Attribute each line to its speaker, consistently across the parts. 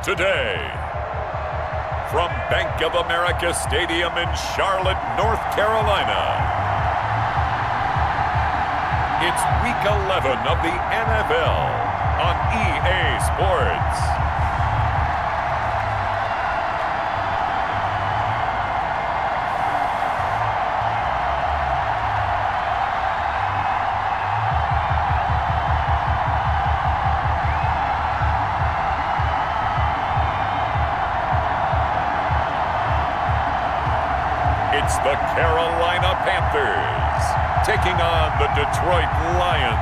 Speaker 1: today. From Bank of America Stadium in Charlotte, North Carolina, it's Week 11 of the NFL on EA Sports. It's the Carolina Panthers taking on the Detroit Lions.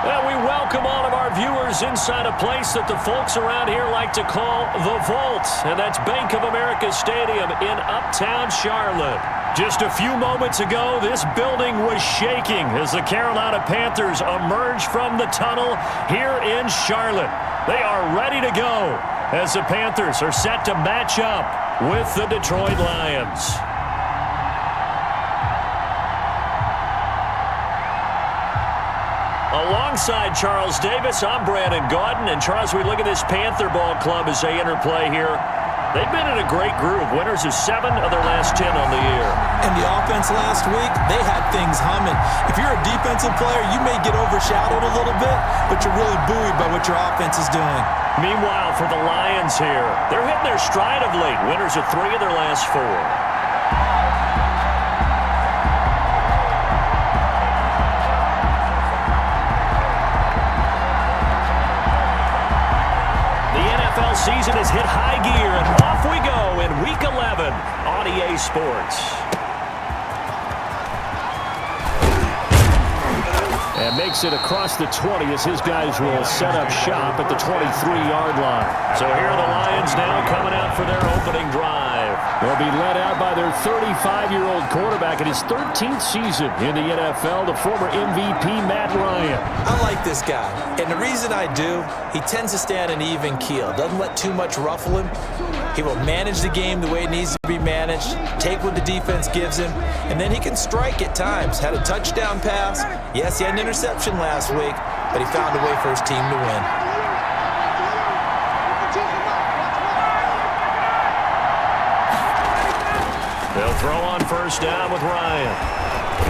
Speaker 2: Well, we welcome all of our viewers inside a place that the folks around here like to call the Vault, and that's Bank of America Stadium in uptown Charlotte. Just a few moments ago, this building was shaking as the Carolina Panthers emerged from the tunnel here in Charlotte. They are ready to go as the Panthers are set to match up with the Detroit Lions. Alongside Charles Davis, I'm Brandon Gaudin. And Charles, we look at this Panther ball club as they interplay here. They've been in a great groove. Winners of 7 of their last 10 on the year.
Speaker 3: And the offense last week, they had things humming. If you're a defensive player, you may get overshadowed a little bit, but you're really buoyed by what your offense is doing.
Speaker 2: Meanwhile, for the Lions here, they're hitting their stride of late. Winners of 3 of their last 4. Season has hit high gear, and off we go in Week 11 on EA Sports. And makes it across the 20 as his guys will set up shop at the 23-yard line. So here are the Lions now coming out for their opening drive. They'll be led out by their 35-year-old quarterback in his 13th season in the NFL, the former MVP Matt Ryan.
Speaker 3: I like this guy, and the reason I do, he tends to stay on an even keel. Doesn't let too much ruffle him. He will manage the game the way it needs to be managed, take what the defense gives him, and then he can strike at times. Had a touchdown pass. Yes, he had an interception last week, but he found a way for his team to win.
Speaker 2: They'll throw on first down with Ryan.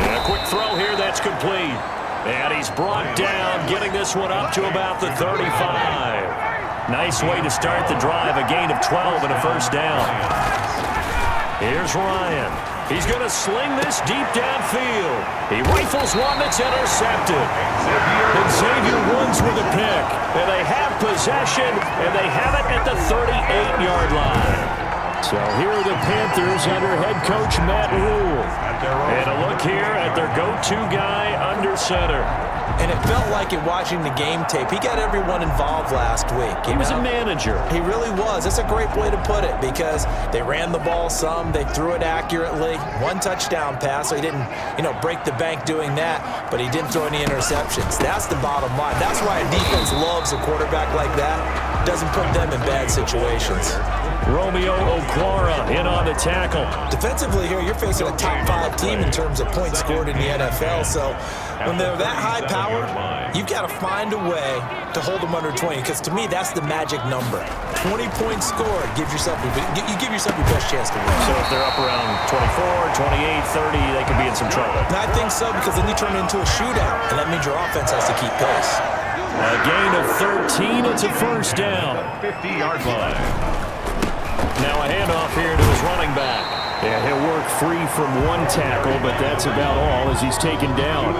Speaker 2: And a quick throw here that's complete. And he's brought down, getting this one up to about the 35. Nice way to start the drive, a gain of 12 and a first down. Here's Ryan. He's going to sling this deep downfield. He rifles one that's intercepted. And Xavier Woods with a pick. And they have possession, and they have it at the 38-yard line. So here are the Panthers under head coach Matt Rule. And a look here at their go-to guy under center.
Speaker 3: And it felt like it watching the game tape. He got everyone involved last week.
Speaker 2: He was a manager.
Speaker 3: He really was. That's a great way to put it because they ran the ball some. They threw it accurately. 1 touchdown pass, so he didn't, break the bank doing that, but he didn't throw any interceptions. That's the bottom line. That's why a defense loves a quarterback like that. Doesn't put them in bad situations.
Speaker 2: Romeo Okwara in on the tackle.
Speaker 3: Defensively here, you're facing a top 5 team in terms of points scored in the NFL, so when they're that high-powered, you've got to find a way to hold them under 20, because to me, that's the magic number. 20 points scored, you give yourself your best chance to win.
Speaker 2: So if they're up around 24, 28, 30, they could be in some trouble.
Speaker 3: I think so, because then you turn it into a shootout, and that means your offense has to keep pace.
Speaker 2: A gain of 13, it's a first down.
Speaker 1: 50-yard line.
Speaker 2: Now a handoff here to his running back. Yeah, he'll work free from 1 tackle, but that's about all as he's taken down.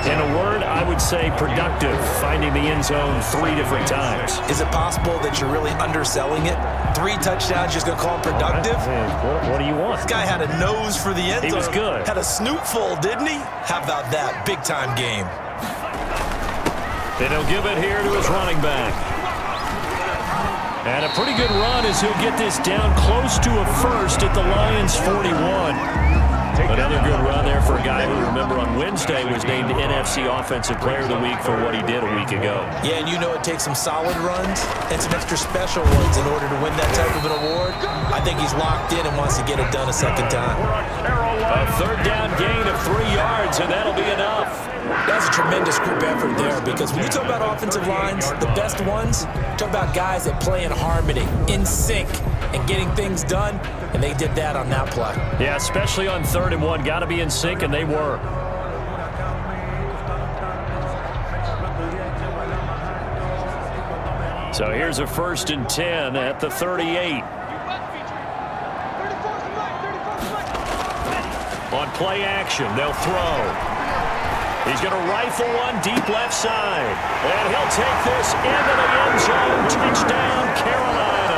Speaker 2: In a word, I would say productive, finding the end zone 3 different times.
Speaker 3: Is it possible that you're really underselling it? 3 touchdowns, just going to call him productive?
Speaker 2: What do you want?
Speaker 3: This guy had a nose for the end zone.
Speaker 2: He was good.
Speaker 3: Had a snoot full, didn't he? How about that? Big-time game.
Speaker 2: And he'll give it here to his running back. And a pretty good run as he'll get this down close to a first at the Lions' 41. Another good run there for a guy who, remember, on Wednesday was named NFC Offensive Player of the Week for what he did a week ago.
Speaker 3: Yeah, and it takes some solid runs and some extra special ones in order to win that type of an award. I think he's locked in and wants to get it done a second time.
Speaker 2: A third down gain of 3 yards, and that'll be enough.
Speaker 3: That's a tremendous group effort there, because when you talk about offensive lines, the best ones, talk about guys that play in harmony, in sync, and getting things done, and they did that on that play.
Speaker 2: Yeah, especially on 3rd and 1. Got to be in sync, and they were. So here's a 1st and 10 at the 38. On play action, they'll throw. He's going to rifle one deep left side. And he'll take this into the end zone. Touchdown, Carolina.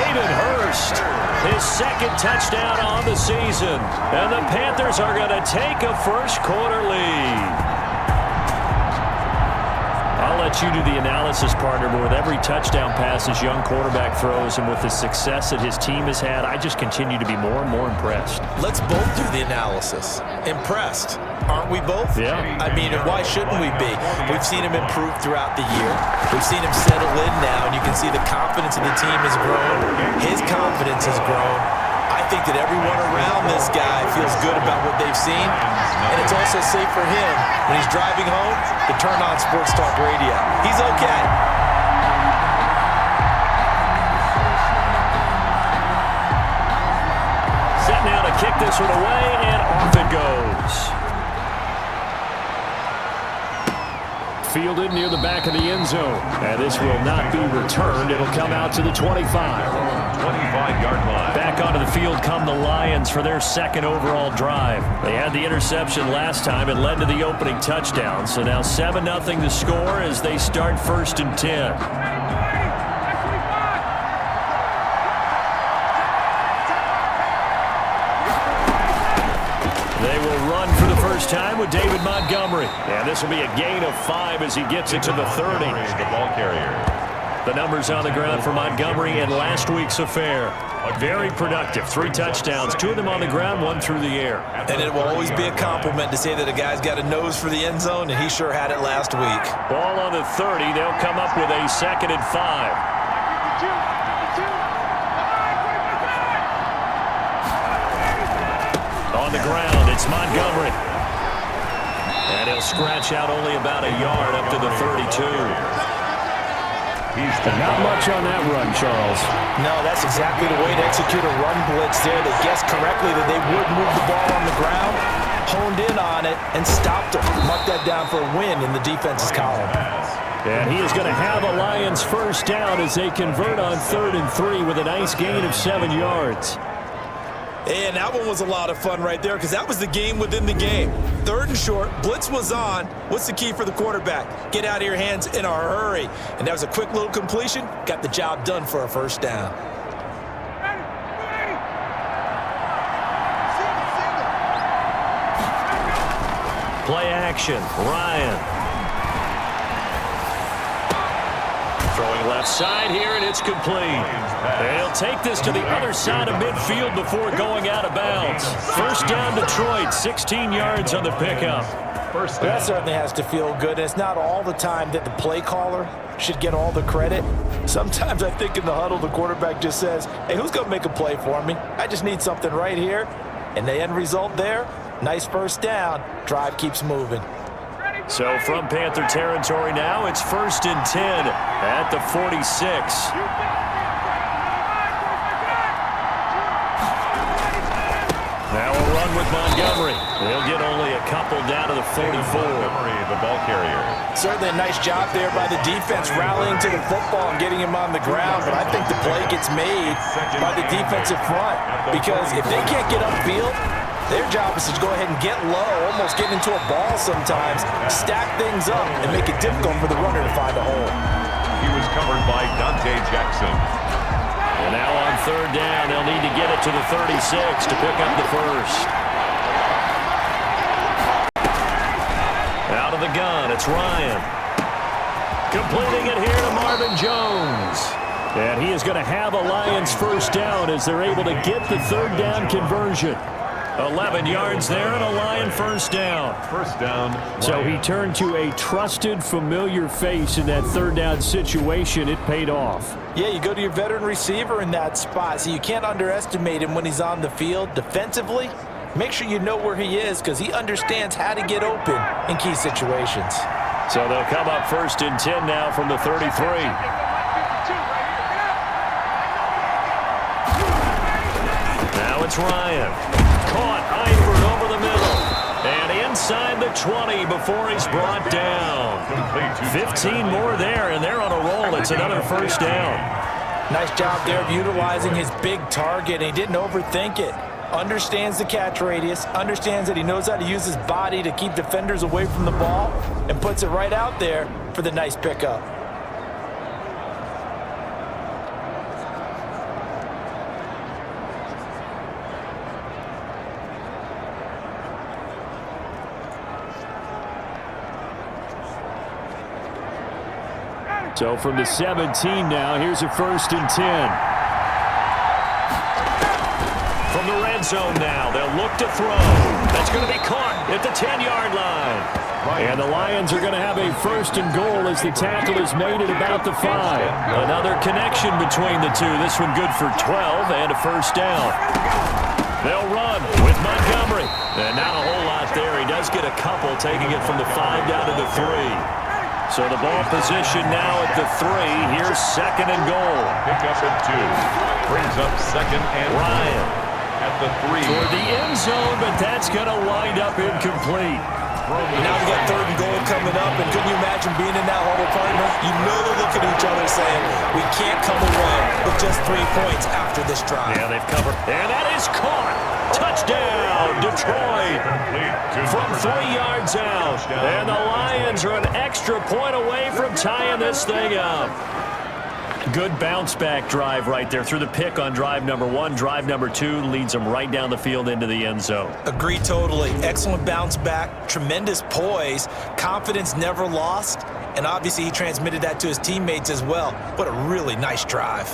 Speaker 2: H.HURST, his 2nd touchdown on the season. And the Panthers are going to take a first-quarter lead. I'll let you do the analysis, partner, but with every touchdown pass his young quarterback throws and with the success that his team has had, I just continue to be more and more impressed.
Speaker 3: Let's both do the analysis. Impressed. Aren't we both?
Speaker 2: Yeah.
Speaker 3: I mean, why shouldn't we be? We've seen him improve throughout the year. We've seen him settle in now, and you can see the confidence of the team has grown. His confidence has grown. I think that everyone around this guy feels good about what they've seen, and it's also safe for him when he's driving home to turn on Sports Talk Radio. He's okay.
Speaker 2: Set now to kick this one away, and off it goes. Fielded near the back of the end zone. And this will not be returned. It'll come out to the 25.
Speaker 1: 25-yard line.
Speaker 2: Back onto the field come the Lions for their 2nd overall drive. They had the interception last time. It led to the opening touchdown. So now 7-0 to score as they start 1st and 10. They will run for the first time with David Montgomery. And this will be a gain of 5 as he gets it to the 30.
Speaker 1: The ball carrier.
Speaker 2: The numbers on the ground for Montgomery in last week's affair. Very productive. 3 touchdowns, 2 of them on the ground, 1 through the air.
Speaker 3: And it will always be a compliment to say that a guy's got a nose for the end zone, and he sure had it last week.
Speaker 2: Ball on the 30. They'll come up with a 2nd and 5. On the ground, it's Montgomery. And he'll scratch out only about a yard up to the 32. Not much on that run, Charles.
Speaker 3: No, that's exactly the way to execute a run blitz there. They guessed correctly that they would move the ball on the ground, honed in on it, and stopped them. Mark that down for a win in the defense's column.
Speaker 2: And he is going to have a Lions first down as they convert on 3rd and 3 with a nice gain of 7 yards.
Speaker 3: And that one was a lot of fun right there, because that was the game within the game. 3rd and short, blitz was on. What's the key for the quarterback? Get out of your hands in a hurry. And that was a quick little completion. Got the job done for a first down.
Speaker 2: Play action, Ryan. Throwing left side here, and it's complete. They'll take this to the other side of midfield before going out of bounds. First down, Detroit, 16 yards on the pickup.
Speaker 3: That certainly has to feel good. It's not all the time that the play caller should get all the credit. Sometimes I think in the huddle, the quarterback just says, hey, who's going to make a play for me? I just need something right here. And the end result there, nice first down. Drive keeps moving.
Speaker 2: So from Panther territory now, it's 1st and 10 at the 46. Now a run with Montgomery. They'll get only a couple down to the 44.
Speaker 1: Montgomery, the ball carrier.
Speaker 3: Certainly a nice job there by the defense rallying to the football and getting him on the ground, but I think the play gets made by the defensive front, because if they can't get upfield, their job is to go ahead and get low, almost get into a ball sometimes, stack things up, and make it difficult for the runner to find a hole.
Speaker 1: He was covered by DONTE Jackson.
Speaker 2: And now on 3rd down, they'll need to get it to the 36 to pick up the first. Out of the gun, it's Ryan. Completing it here to Marvin Jones. And he is going to have a Lions first down as they're able to get the 3rd down conversion. 11 yards there and a Lion first down.
Speaker 1: First down.
Speaker 2: So he turned to a trusted, familiar face in that 3rd down situation. It paid off.
Speaker 3: Yeah, you go to your veteran receiver in that spot, so you can't underestimate him when he's on the field defensively. Make sure you know where he is because he understands how to get open in key situations.
Speaker 2: So they'll come up 1st and 10 now from the 33. Now it's Ryan. Caught Eifert over the middle. And inside the 20 before he's brought down. 15 more there, and they're on a roll. It's another 1st down.
Speaker 3: Nice job there of utilizing his big target. He didn't overthink it. Understands the catch radius, understands that he knows how to use his body to keep defenders away from the ball, and puts it right out there for the nice pickup.
Speaker 2: So from the 17 now, here's a 1st and 10. From the red zone now, they'll look to throw. That's going to be caught at the 10-yard line. And the Lions are going to have a 1st and goal as the tackle is made at about the 5. Another connection between the two. This one good for 12 and a 1st down. They'll run with Montgomery. And not a whole lot there. He does get a couple, taking it from the 5 down to the 3. So the ball position now at the 3. Here's 2nd and goal.
Speaker 1: Pick up at 2. Brings up 2nd and
Speaker 2: Ryan
Speaker 1: at the 3.
Speaker 2: For the end zone, but that's going to wind up incomplete.
Speaker 3: Now we got 3rd and goal coming up, and couldn't you imagine being in that huddle, partner? You know they're looking at each other saying, we can't come away with just 3 points after this drive.
Speaker 2: Yeah, they've covered. And that is caught. Touchdown, Detroit. From 3 yards out. And the Lions are an extra point away from tying this thing up. Good bounce-back drive right there through the pick on drive number 1. Drive number 2 leads them right down the field into the end zone.
Speaker 3: Agree totally. Excellent bounce back, tremendous poise, confidence never lost, and obviously he transmitted that to his teammates as well. What a really nice drive.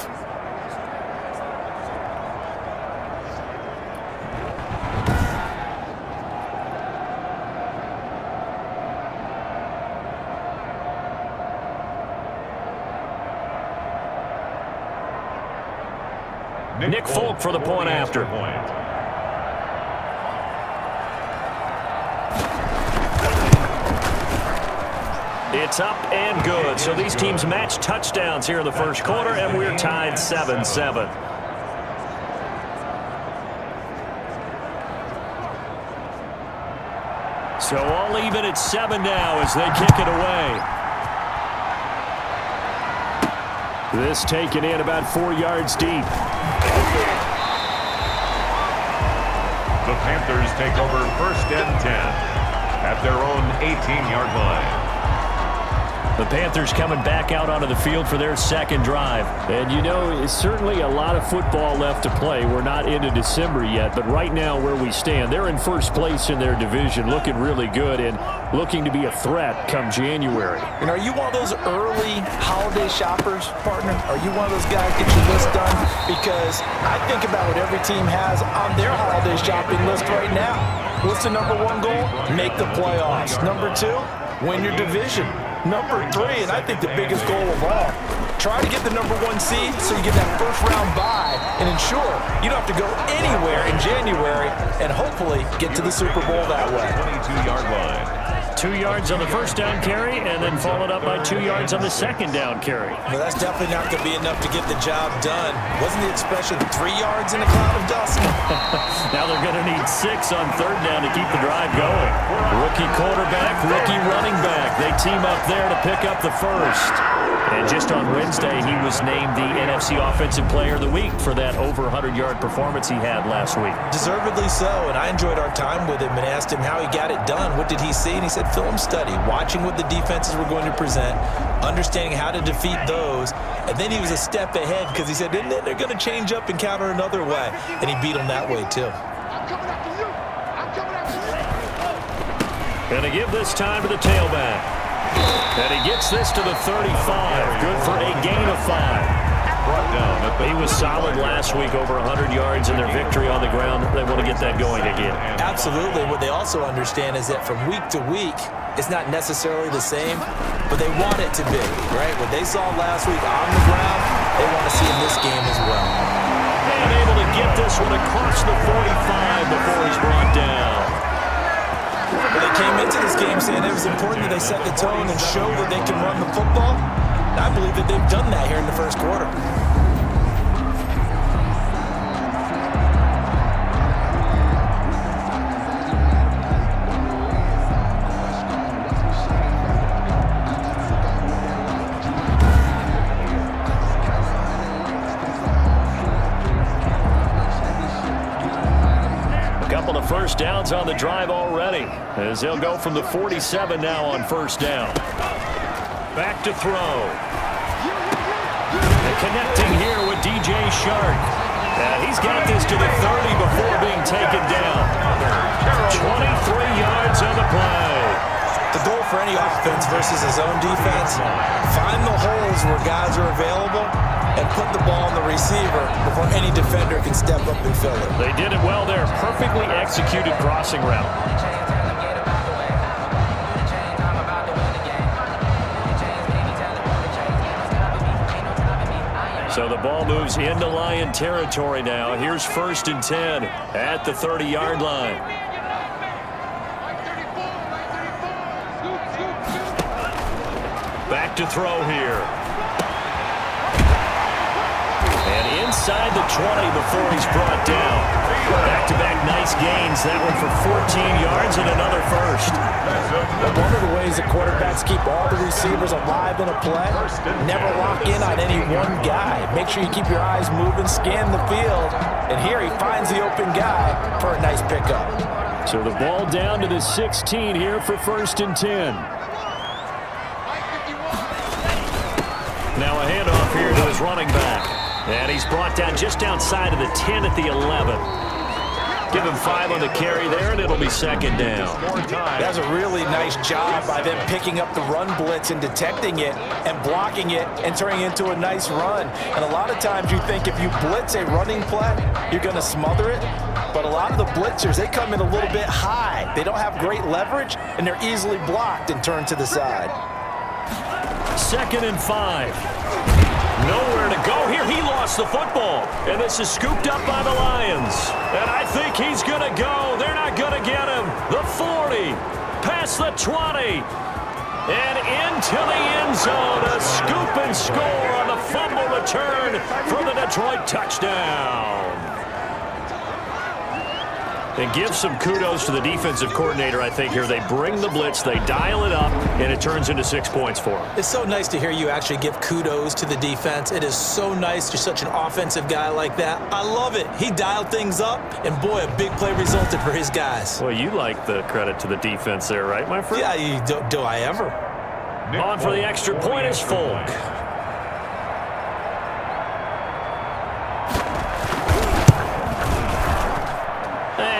Speaker 2: Nick Folk for the point after. It's up and good. So these teams match touchdowns here in the 1st quarter, and we're tied 7-7. So all even at 7 now as they kick it away. This taken in about 4 yards deep.
Speaker 1: The Panthers take over 1st and 10 at their own 18-yard line.
Speaker 2: The Panthers coming back out onto the field for their 2nd drive. And, you know, it's certainly a lot of football left to play. We're not into December yet, but right now where we stand, they're in 1st place in their division, looking really good and looking to be a threat come January.
Speaker 3: And are you one of those early holiday shoppers, partner? Are you one of those guys get your list done? Because I think about what every team has on their holiday shopping list right now. What's the number 1 goal? Make the playoffs. Number 2, win your division. Number 3, and I think the biggest goal of all, try to get the number 1 seed so you get that 1st round bye and ensure you don't have to go anywhere in January and hopefully get to the Super Bowl that way.
Speaker 1: 22-yard line.
Speaker 2: 2 yards on the 1st down carry and then followed up by 2 yards on the 2nd down carry.
Speaker 3: Well, that's definitely not going to be enough to get the job done. Wasn't the expression 3 yards in a cloud of dust?
Speaker 2: Now they're going to need 6 on 3rd down to keep the drive going. Rookie quarterback, rookie running back. They team up there to pick up the 1st. And just on Wednesday, he was named the NFC Offensive Player of the Week for that over 100-yard performance he had last week.
Speaker 3: Deservedly so, and I enjoyed our time with him and asked him how he got it done. What did he see? And he said film study, watching what the defenses were going to present, understanding how to defeat those, and then he was a step ahead because he said, and then they're going to change up and counter another way, and he beat them that way too.
Speaker 2: Going to give this time to the tailback. And he gets this to the 35. Good for a gain of 5. He was solid last week, over 100 yards in their victory on the ground. They want to get that going again.
Speaker 3: Absolutely. What they also understand is that from week to week, it's not necessarily the same, but they want it to be, right? What they saw last week on the ground, they want to see in this game as well.
Speaker 2: able to get this one across the 45 before he's brought down.
Speaker 3: Well, they came into this game saying it was important that they set the tone and show that they can run the football. And I believe that they've done that here in the first quarter.
Speaker 2: First downs on the drive already, as they'll go from the 47 now on first down. Back to throw. And connecting here with DJ Shark. He's got this to the 30 before being taken down. 23 yards on the play.
Speaker 3: The goal for any offense versus his own defense, find the holes where guys are available and put the ball on the receiver before any defender can step up and fill it.
Speaker 2: They did it well there. Perfectly executed crossing route. So the ball moves into Lion territory now. Here's 1st and 10 at the 30-yard line. Back to throw here. And inside the 20 before he's brought down. Back-to-back nice gains. That one for 14 yards and another first.
Speaker 3: Well, one of the ways the quarterbacks keep all the receivers alive in a play, never lock in on any one guy. Make sure you keep your eyes moving, scan the field, and here he finds the open guy for a nice pickup.
Speaker 2: So the ball down to the 16 here for 1st and 10. Now a handoff here to his running back. And he's brought down just outside of the 10 at the 11. Give him 5 on the carry there, and it'll be 2nd down.
Speaker 3: That's a really nice job by them picking up the run blitz and detecting it and blocking it and turning it into a nice run. And a lot of times you think if you blitz a running play, you're going to smother it. But a lot of the blitzers, they come in a little bit high. They don't have great leverage, and they're easily blocked and turned to the side.
Speaker 2: 2nd and 5. Nowhere to go here. He lost the football. And this is scooped up by the Lions. And I think he's going to go. They're not going to get him. The 40. Past the 20. And into the end zone. A scoop and score on the fumble return for the Detroit touchdown. And give some kudos to the defensive coordinator, I think, here. They bring the blitz, they dial it up, and it turns into 6 points for them.
Speaker 3: It's so nice to hear you actually give kudos to the defense. It is so nice. You're such an offensive guy like that. I love it. He dialed things up, and boy, a big play resulted for his guys.
Speaker 2: Well, you like the credit to the defense there, right, my friend?
Speaker 3: Yeah, do I ever?
Speaker 2: On for the extra point is Folk.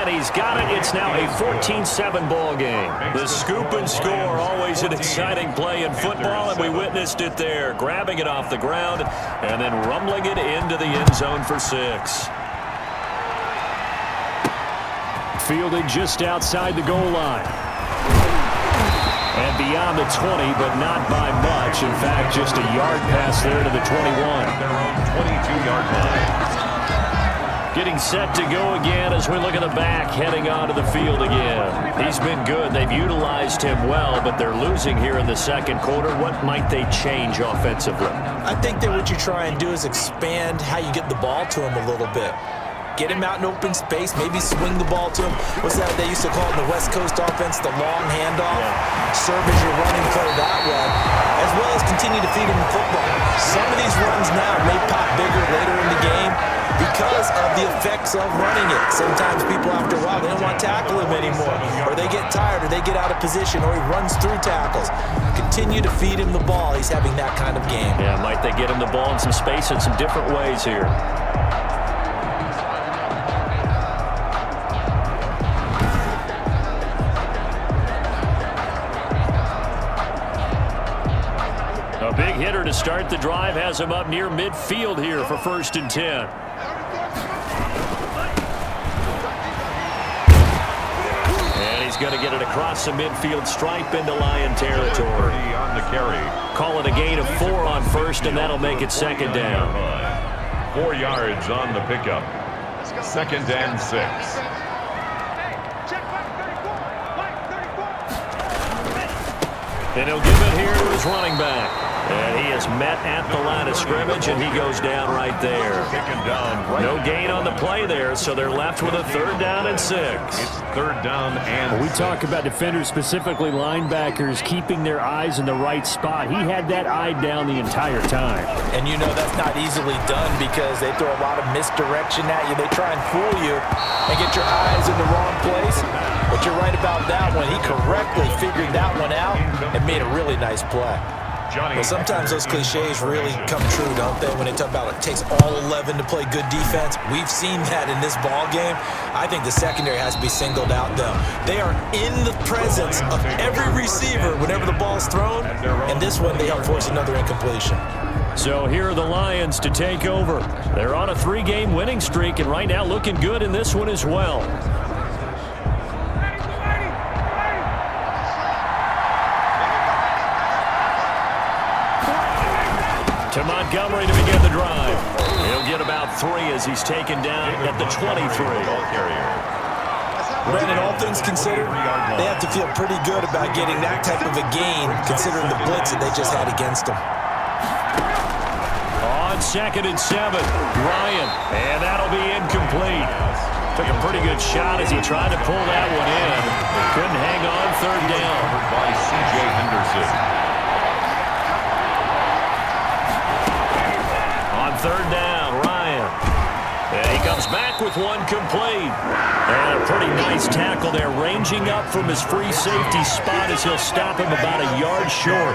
Speaker 2: He's got it. It's now a 14-7 ball game. The scoop and score, always an exciting play in football, and we witnessed it there. Grabbing it off the ground and then rumbling it into the end zone for 6. Fielded just outside the goal line. And beyond the 20, but not by much. In fact, just a yard pass there to the 21.
Speaker 1: Their own 22-yard line.
Speaker 2: Getting set to go again as we look at the back, heading onto the field again. He's been good. They've utilized him well, but they're losing here in the second quarter. What might they change offensively?
Speaker 3: I think that what you try and do is expand how you get the ball to him a little bit. Get him out in open space, maybe swing the ball to him. What's that they used to call it in the West Coast offense, the long handoff? Yeah. Serve as your running play that way, as well as continue to feed him the football. Some of these runs now may pop bigger later in the game because of the effects of running it. Sometimes people, after a while, they don't want to tackle him anymore, or they get tired, or they get out of position, or he runs through tackles. Continue to feed him the ball. He's having that kind of game.
Speaker 2: Yeah, might they get him the ball in some space in some different ways here? A big hitter to start the drive has him up near midfield here for 1st and 10. And he's going to get it across the midfield stripe into Lion territory.
Speaker 1: On the carry.
Speaker 2: Call it a gain of 4 on 1st, and that'll make it 2nd down.
Speaker 1: 4 yards on the pickup. 2nd and 6.
Speaker 2: And he'll give it here to his running back. And he is met at the line of scrimmage, and he goes down right there. No gain on the play there, so they're left with a 3rd down and 6.
Speaker 1: It's 3rd down and
Speaker 4: we talk about defenders, specifically linebackers, keeping their eyes in the right spot. He had that eye down the entire time.
Speaker 3: And you know that's not easily done because they throw a lot of misdirection at you. They try and fool you and get your eyes in the wrong place. But you're right about that one. He correctly figured that one out and made a really nice play. Well, sometimes those cliches really come true, don't they? When they talk about it takes all 11 to play good defense. We've seen that in this ball game. I think the secondary has to be singled out, though. They are in the presence of every receiver whenever the ball's thrown. And this one, they help force another incompletion.
Speaker 2: So here are the Lions to take over. They're on a 3-game winning streak, and right now looking good in this one as well. To Montgomery to begin the drive. He'll get about 3 as he's taken down at the 23.
Speaker 3: Brandon, all things considered, they have to feel pretty good about getting that type of a gain considering the blitz that they just had against them.
Speaker 2: On 2nd and 7, Ryan, and that'll be incomplete. Took a pretty good shot as he tried to pull that one in. Couldn't hang on 3rd down.
Speaker 1: by C.J. Henderson.
Speaker 2: 3rd down, Ryan. And he comes back with one complete. And a pretty nice tackle there, ranging up from his free safety spot as he'll stop him about a yard short.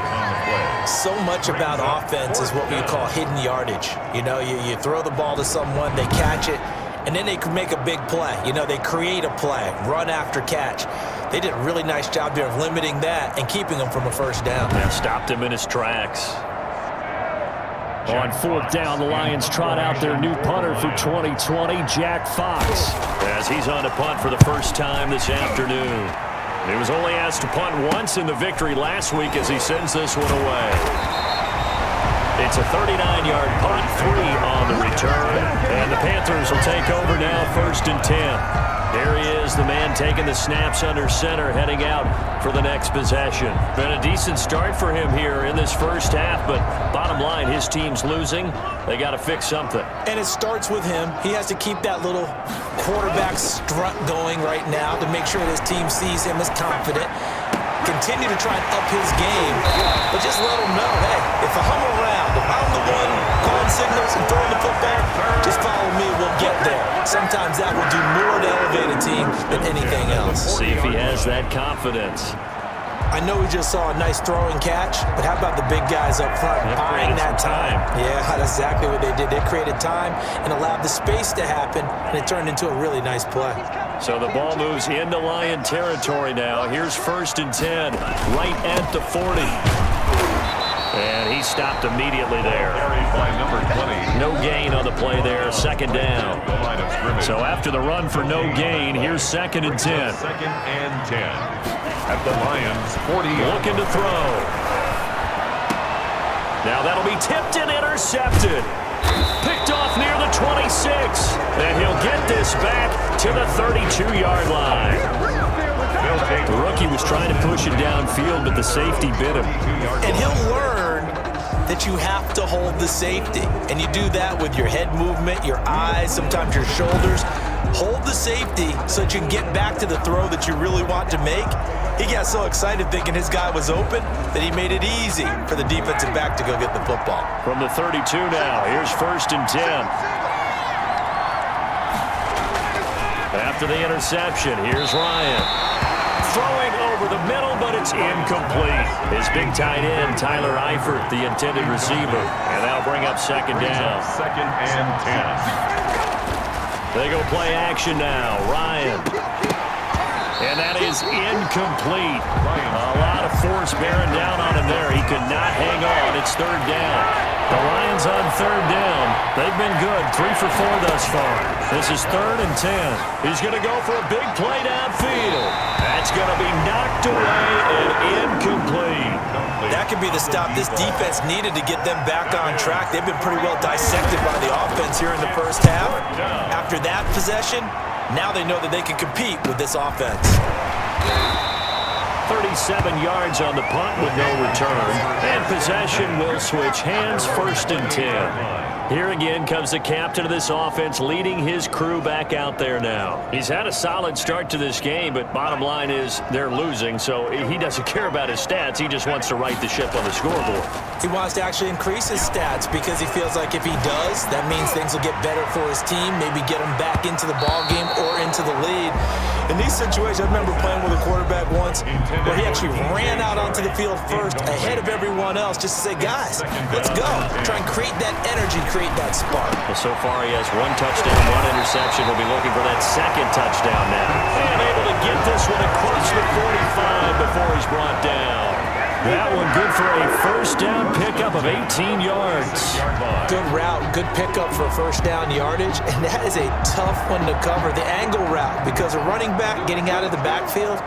Speaker 3: So much about offense is what we call hidden yardage. You know, you throw the ball to someone, they catch it, and then they can make a big play. You know, they create a play, run after catch. They did a really nice job there of limiting that and keeping him from a 1st down.
Speaker 2: And stopped him in his tracks.
Speaker 4: On 4th down, the Lions trot out their new punter for 2020, Jack Fox.
Speaker 2: As he's on to punt for the first time this afternoon. He was only asked to punt once in the victory last week as he sends this one away. It's a 39-yard punt, 3 on the return. And the Panthers will take over now, 1st and 10. There he is, the man taking the snaps under center, heading out for the next possession. Been a decent start for him here in this first half, but bottom line, his team's losing. They got to fix something.
Speaker 3: And it starts with him. He has to keep that little quarterback strut going right now to make sure his team sees him as confident. Continue to try and up his game, but just let him know, hey, if I'm around, if I'm the one calling signals and throwing the football, just follow me, we'll get there. Sometimes that will do more to elevate a team than anything else.
Speaker 2: See if he has that confidence.
Speaker 3: I know we just saw a nice throwing catch, but how about the big guys up front buying that time? Yeah, that's exactly what they did. They created time and allowed the space to happen, and it turned into a really nice play.
Speaker 2: So the ball moves into Lion territory now. Here's 1st and 10, right at the 40. And he stopped immediately there.
Speaker 1: By number 20.
Speaker 2: No gain on the play there, 2nd down. So after the run for no gain, here's 2nd and 10.
Speaker 1: 2nd and 10. At the Lions, 40.
Speaker 2: Looking to throw. Now that'll be tipped and intercepted. Picked off near the 26. And he'll get this back to the 32-yard line. The rookie was trying to push it downfield, but the safety bit him.
Speaker 3: And he'll learn that you have to hold the safety. And you do that with your head movement, your eyes, sometimes your shoulders. Hold the safety so that you can get back to the throw that you really want to make. He got so excited thinking his guy was open that he made it easy for the defensive back to go get the football.
Speaker 2: From the 32 now, here's 1st and 10. After the interception, here's Ryan. Throwing over the middle, but it's incomplete. His big tight end, Tyler Eifert, the intended receiver. And that'll bring up 2nd down.
Speaker 1: 2nd and 10.
Speaker 2: They go play action now. Ryan. And that is incomplete. A lot of force bearing down on him there. He could not hang on. It's third down. The Lions on third down. They've been good. 3 for 4 thus far. This is 3rd and 10. He's going to go for a big play downfield. That's going to be knocked away and incomplete.
Speaker 3: That could be the stop this defense needed to get them back on track. They've been pretty well dissected by the offense here in the first half. After that possession, now they know that they can compete with this offense.
Speaker 2: 37 yards on the punt with no return. And possession will switch hands, 1st and 10. Here again comes the captain of this offense leading his crew back out there now. He's had a solid start to this game, but bottom line is they're losing, so he doesn't care about his stats. He just wants to right the ship on the scoreboard.
Speaker 3: He wants to actually increase his stats because he feels like if he does, that means things will get better for his team, maybe get him back into the ball game or into the lead. In these situations, I remember playing with a quarterback once where he actually ran out onto the field first ahead of everyone else just to say, guys, let's go. Try and create that energy, create that spark.
Speaker 2: Well, so far he has 1 touchdown, 1 interception. He'll be looking for that 2nd touchdown now. And able to get this one across the 45 before he's brought down. That one good for a 1st down pickup of 18 yards.
Speaker 3: Good route, good pickup for 1st down yardage, and that is a tough one to cover, the angle route, because a running back getting out of the backfield,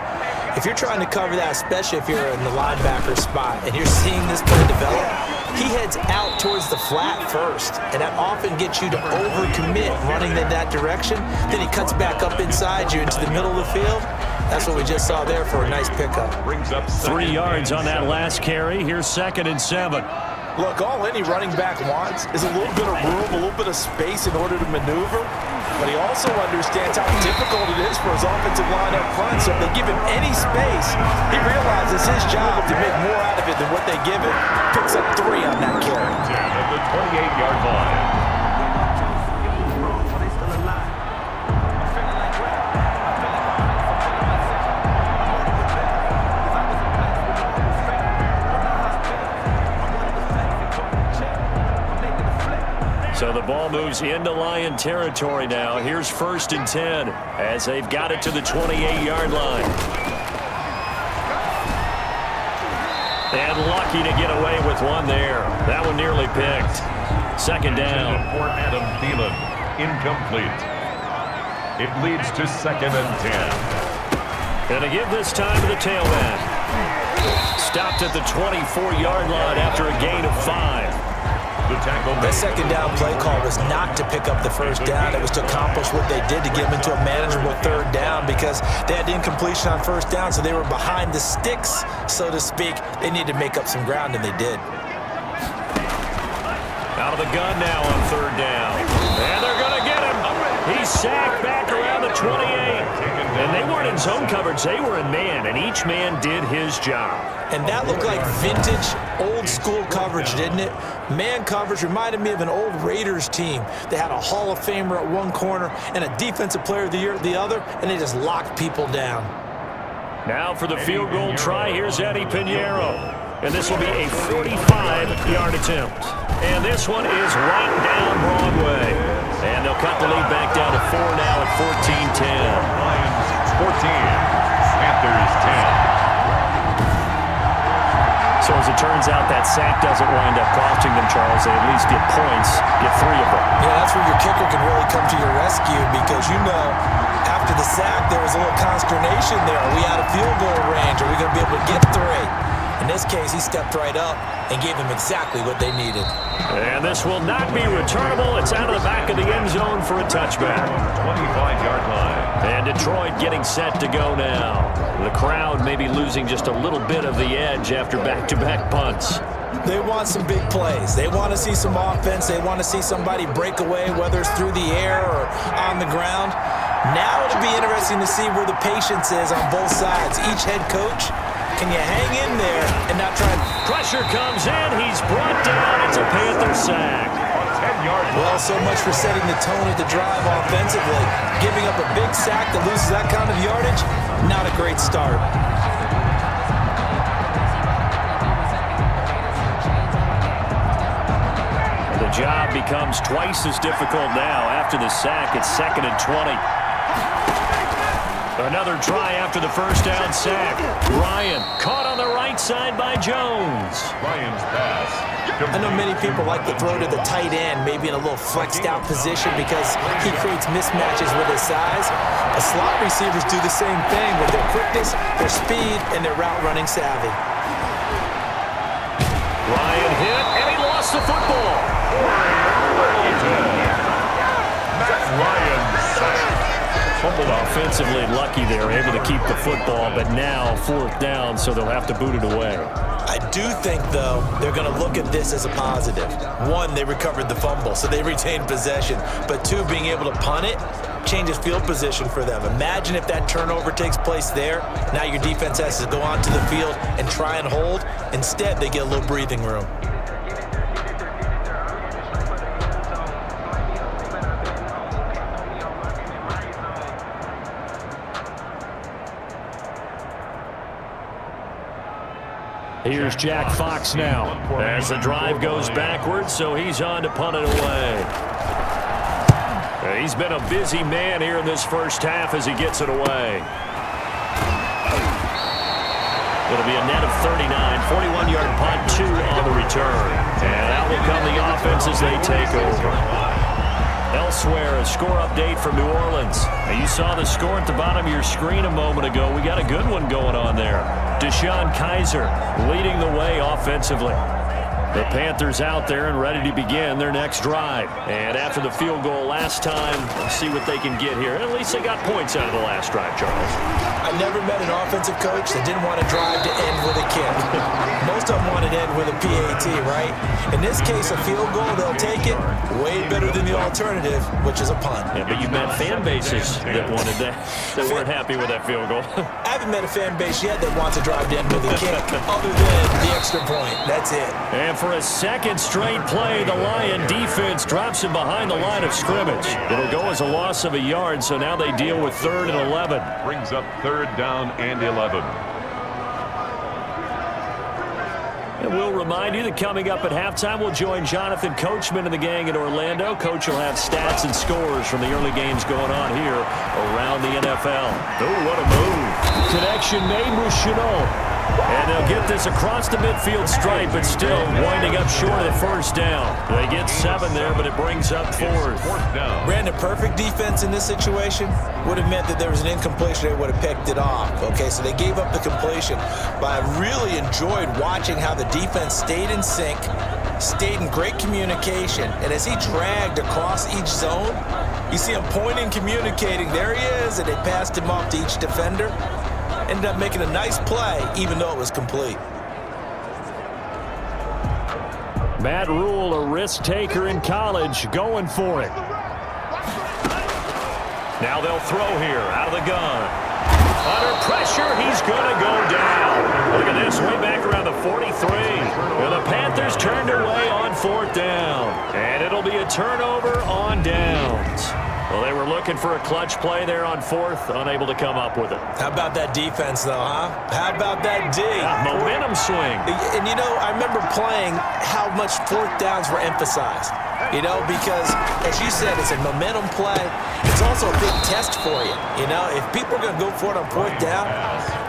Speaker 3: if you're trying to cover that, especially if you're in the linebacker spot and you're seeing this play develop, he heads out towards the flat first, and that often gets you to overcommit running in that direction. Then he cuts back up inside you into the middle of the field. That's what we just saw there for a nice pickup.
Speaker 2: 3 yards on that last carry. Here's 2nd and 7.
Speaker 3: Look, all any running back wants is a little bit of room, a little bit of space in order to maneuver, but he also understands how difficult it is for his offensive line up front, so if they give him any space, he realizes his job to make more out of it than what they give him. Picks up 3 on that carry.
Speaker 1: At the 28-yard line.
Speaker 2: So the ball moves into Lion territory now. Here's 1st and 10 as they've got it to the 28-yard line. And lucky to get away with one there. That one nearly picked. 2nd down.
Speaker 1: For Adam Thielen, incomplete. It leads to 2nd and 10.
Speaker 2: And to give this time to the tailback. Stopped at the 24-yard line after a gain of 5.
Speaker 3: That 2nd down play call was not to pick up the 1st down. It was to accomplish what they did to get them into a manageable 3rd down because they had incompletion on 1st down, so they were behind the sticks, so to speak. They needed to make up some ground, and they did.
Speaker 2: Out of the gun now on 3rd down. And they're going to get him. He's sacked back around the 28. And they weren't in zone coverage. They were in man, and each man did his job.
Speaker 3: And that looked like vintage, old-school coverage, didn't it? Man coverage reminded me of an old Raiders team. They had a Hall of Famer at one corner and a Defensive Player of the Year at the other, and they just locked people down.
Speaker 2: Now for the field goal try, here's Eddie Pinheiro. And this will be a 45-yard attempt. And this one is right down Broadway. And they'll cut the lead back down to 4 now at 14-10.
Speaker 1: Lions 14, Panthers 10.
Speaker 2: So as it turns out, that sack doesn't wind up costing them, Charles. They at least get points, get 3 of them.
Speaker 3: Yeah, that's where your kicker can really come to your rescue because, you know, after the sack, there was a little consternation there. Are we out of field goal range? Are we going to be able to get 3? In this case, he stepped right up and gave them exactly what they needed.
Speaker 2: And this will not be returnable. It's out of the back of the end zone for a touchback.
Speaker 1: 25-yard line.
Speaker 2: And Detroit getting set to go now. The crowd maybe losing just a little bit of the edge after back-to-back punts.
Speaker 3: They want some big plays. They want to see some offense. They want to see somebody break away, whether it's through the air or on the ground. Now it'll be interesting to see where the patience is on both sides. Each head coach, can you hang in there and not try and...
Speaker 2: Pressure comes in. He's brought down. It's a Panther sack.
Speaker 1: 10-yard line.
Speaker 3: Well, so much for setting the tone of the drive offensively. Giving up a big sack that loses that kind of yardage, not a great start.
Speaker 2: The job becomes twice as difficult now after the sack. It's 2nd and 20. Another try after the first down sack. Ryan caught on the right side by Jones.
Speaker 1: Ryan's pass.
Speaker 3: I know many people like to throw to the tight end, maybe in a little flexed out position because he creates mismatches with his size. But slot receivers do the same thing with their quickness, their speed, and their route running savvy.
Speaker 2: Ryan hit, and he lost the football.
Speaker 1: Matt Ryan sacked.
Speaker 2: Fumbled offensively, lucky they were able to keep the football, but now 4th down, so they'll have to boot it away.
Speaker 3: I do think, though, they're going to look at this as a positive. 1, they recovered the fumble, so they retained possession. But 2, being able to punt it changes field position for them. Imagine if that turnover takes place there. Now your defense has to go onto the field and try and hold. Instead, they get a little breathing room.
Speaker 2: Here's Jack Fox now as the drive goes backwards, so he's on to punt it away. He's been a busy man here in this first half as he gets it away. It'll be a net of 39, 41-yard punt, 2 on the return. And out will come the offense as they take over. Elsewhere, a score update from New Orleans. Now, you saw the score at the bottom of your screen a moment ago. We got a good one going on there. Deshaun Kaiser leading the way offensively. The Panthers out there and ready to begin their next drive. And after the field goal last time, let's see what they can get here. At least they got points out of the last drive, Charles.
Speaker 3: I never met an offensive coach that didn't want to drive to end with a kick. Most of them wanted to end with a PAT, right? In this case, a field goal, they'll take it. Way better than the alternative, which is a punt.
Speaker 2: Yeah, but you met fan bases that wanted that weren't happy with that field goal.
Speaker 3: I haven't met a fan base yet that wants to drive to end with a kick, other than the extra point. That's it.
Speaker 2: And for a second straight play, the Lion defense drops him behind the line of scrimmage. It'll go as a loss of a yard, so now they deal with 3rd and 11.
Speaker 1: Brings up 3rd down and 11.
Speaker 2: And we'll remind you that coming up at halftime, we'll join Jonathan Coachman and the gang in Orlando. Coach will have stats and scores from the early games going on here around the NFL. Oh, what a move. Connection made with Chenault. And they'll get this across the midfield stripe, but still winding up short of the first down. They get 7 there, but it brings up 4th.
Speaker 1: Down.
Speaker 3: Brandon, perfect defense in this situation would have meant that there was an incompletion. They would have picked it off. Okay, so they gave up the completion. But I really enjoyed watching how the defense stayed in sync, stayed in great communication. And as he dragged across each zone, you see him pointing, communicating. There he is, and they passed him off to each defender. Ended up making a nice play, even though it was complete.
Speaker 2: Matt Rule, a risk taker in college, going for it. Now they'll throw here, out of the gun. Under pressure, he's going to go down. Look at this, way back around the 43. And the Panthers turned away on 4th down. And it'll be a turnover on downs. Well, they were looking for a clutch play there on 4th, unable to come up with it.
Speaker 3: How about that defense, though, huh? How about that D?
Speaker 2: Momentum swing.
Speaker 3: And, you know, I remember playing how much 4th downs were emphasized. You know, because, as you said, it's a momentum play. It's also a big test for you. You know, if people are going to go for it on 4th down,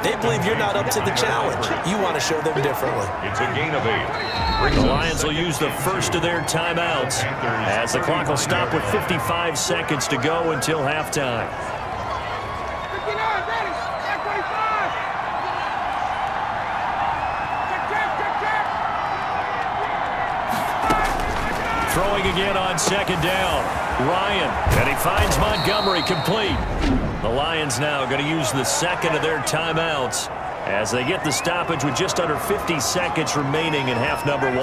Speaker 3: they believe you're not up to the challenge. You want to show them differently.
Speaker 1: It's a gain of 8.
Speaker 2: The Lions will use the first of their timeouts as the clock will stop with 55 seconds to go until halftime. Throwing again on 2nd down. Ryan, and he finds Montgomery complete. The Lions now going to use the second of their timeouts as they get the stoppage with just under 50 seconds remaining in half number 1.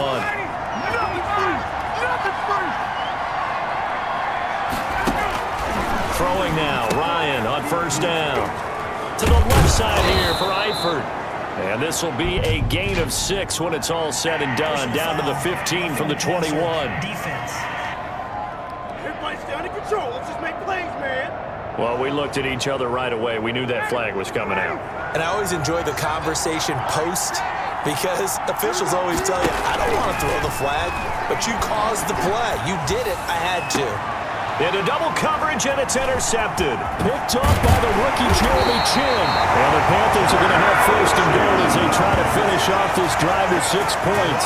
Speaker 2: Throwing now, Ryan on 1st down. To the left side here for Eifert. And this will be a gain of 6 when it's all said and done. Down to the 15 from the 21.
Speaker 5: Defense. Everybody's down in control. Let's just make plays, man.
Speaker 2: Well, we looked at each other right away. We knew that flag was coming out.
Speaker 3: And I always enjoy the conversation post because officials always tell you, I don't want to throw the flag, but you caused the play. You did it. I had to.
Speaker 2: Into double coverage, and it's intercepted.
Speaker 4: Picked off by the rookie Jeremy Chin. And the Panthers are going to have first and goal as they try to finish off this drive with 6 points.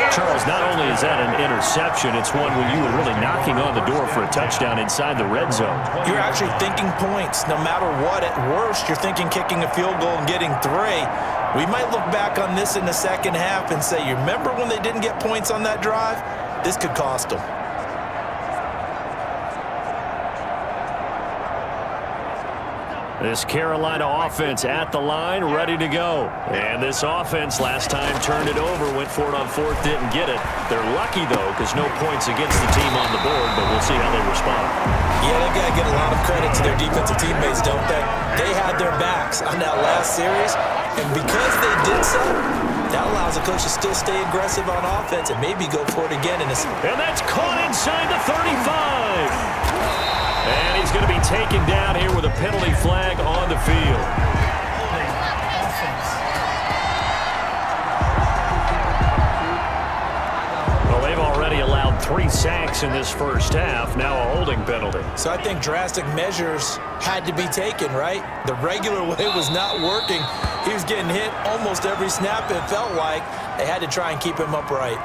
Speaker 2: Charles, not only is that an interception, it's one when you were really knocking on the door for a touchdown inside the red zone.
Speaker 3: You're actually thinking points. No matter what, at worst, you're thinking kicking a field goal and getting 3. We might look back on this in the second half and say, you remember when they didn't get points on that drive? This could cost them.
Speaker 2: This Carolina offense at the line, ready to go. And this offense last time turned it over, went for it on 4th, didn't get it. They're lucky, though, because no points against the team on the board, but we'll see how they respond.
Speaker 3: Yeah, they got to get a lot of credit to their defensive teammates, don't they? They had their backs on that last series, and because they did so, that allows the coach to still stay aggressive on offense and maybe go for it again. And
Speaker 2: that's caught inside the 35. And he's going to be taken down here with a penalty flag on the field. Well, they've already allowed 3 sacks in this first half, now a holding penalty.
Speaker 3: So I think drastic measures had to be taken, right? The regular way was not working. He was getting hit almost every snap, it felt like. They had to try and keep him upright.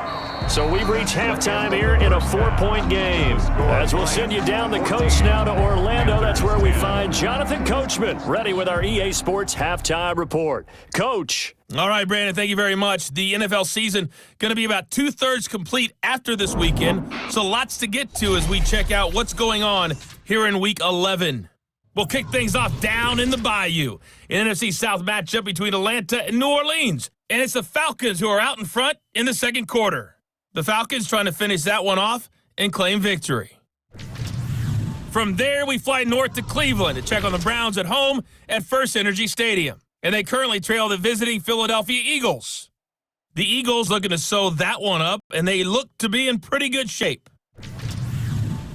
Speaker 2: So we've reached halftime here in a 4-point game. As we'll send you down the coast now to Orlando, that's where we find Jonathan Coachman, ready with our EA Sports Halftime Report. Coach.
Speaker 6: All right, Brandon, thank you very much. The NFL season going to be about 2/3 complete after this weekend, so lots to get to as we check out what's going on here in Week 11. We'll kick things off down in the Bayou. An NFC South matchup between Atlanta and New Orleans. And it's the Falcons who are out in front in the second quarter. The Falcons trying to finish that one off and claim victory. From there, we fly north to Cleveland to check on the Browns at home at First Energy Stadium. And they currently trail the visiting Philadelphia Eagles. The Eagles looking to sew that one up, and they look to be in pretty good shape.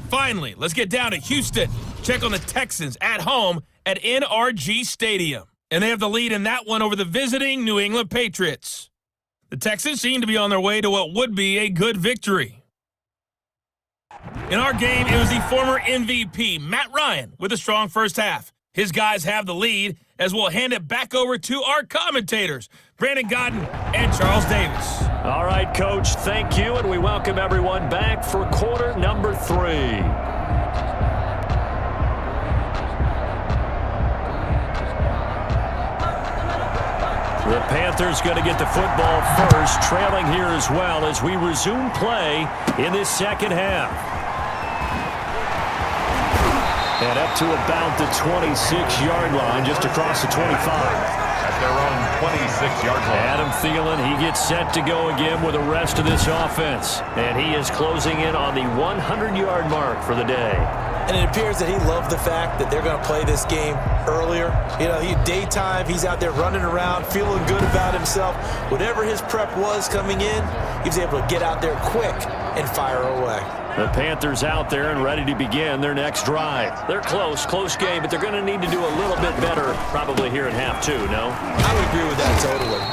Speaker 6: Finally, let's get down to Houston. Check on the Texans at home at NRG Stadium. And they have the lead in that one over the visiting New England Patriots. The Texans seem to be on their way to what would be a good victory. In our game, it was the former MVP, Matt Ryan, with a strong first half. His guys have the lead, as we'll hand it back over to our commentators, Brandon Godden and Charles Davis.
Speaker 2: All right, Coach, thank you, and we welcome everyone back for quarter number 3. The Panthers going to get the football first, trailing here as well as we resume play in this second half. And up to about the 26-yard line, just across the 25.
Speaker 1: At their own 26-yard line.
Speaker 2: Adam Thielen, he gets set to go again with the rest of this offense. And he is closing in on the 100-yard mark for the day.
Speaker 3: And it appears that he loved the fact that they're going to play this game earlier. You know, daytime, he's out there running around, feeling good about himself. Whatever his prep was coming in, he was able to get out there quick and fire away.
Speaker 2: The Panthers out there and ready to begin their next drive. They're close game, but they're going to need to do a little bit better probably here in half 2, no?
Speaker 3: I would agree with that totally.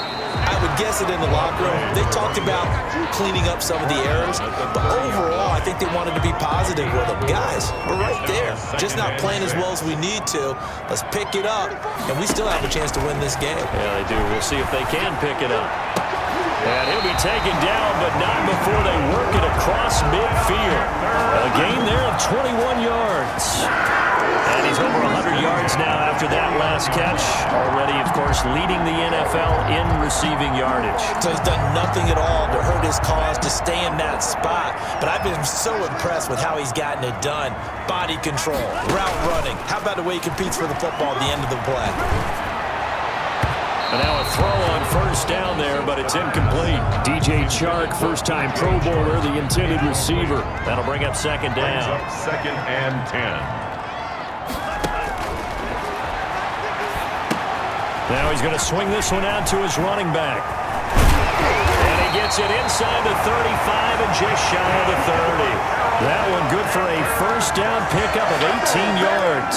Speaker 3: I would guess it in the locker room. They talked about cleaning up some of the errors, but overall, I think they wanted to be positive with them. Guys, we're right there. Just not playing as well as we need to. Let's pick it up, and we still have a chance to win this game.
Speaker 2: Yeah, they do. We'll see if they can pick it up. And he'll be taken down, but not before they work it across midfield. A gain there of 21 yards. And he's over 100 yards now after that last catch. Already, of course, leading the NFL in receiving yardage.
Speaker 3: So he's done nothing at all to hurt his cause to stay in that spot. But I've been so impressed with how he's gotten it done. Body control, route running. How about the way he competes for the football at the end of the play?
Speaker 2: And now a throw on first down there, but it's incomplete.
Speaker 4: DJ Chark, first-time Pro Bowler, the intended receiver.
Speaker 2: That'll bring up second down.
Speaker 1: Brings up 2nd and 10.
Speaker 2: Now he's going to swing this one out to his running back. And he gets it inside the 35 and just shy of the 30. That one good for a first down pickup of 18 yards.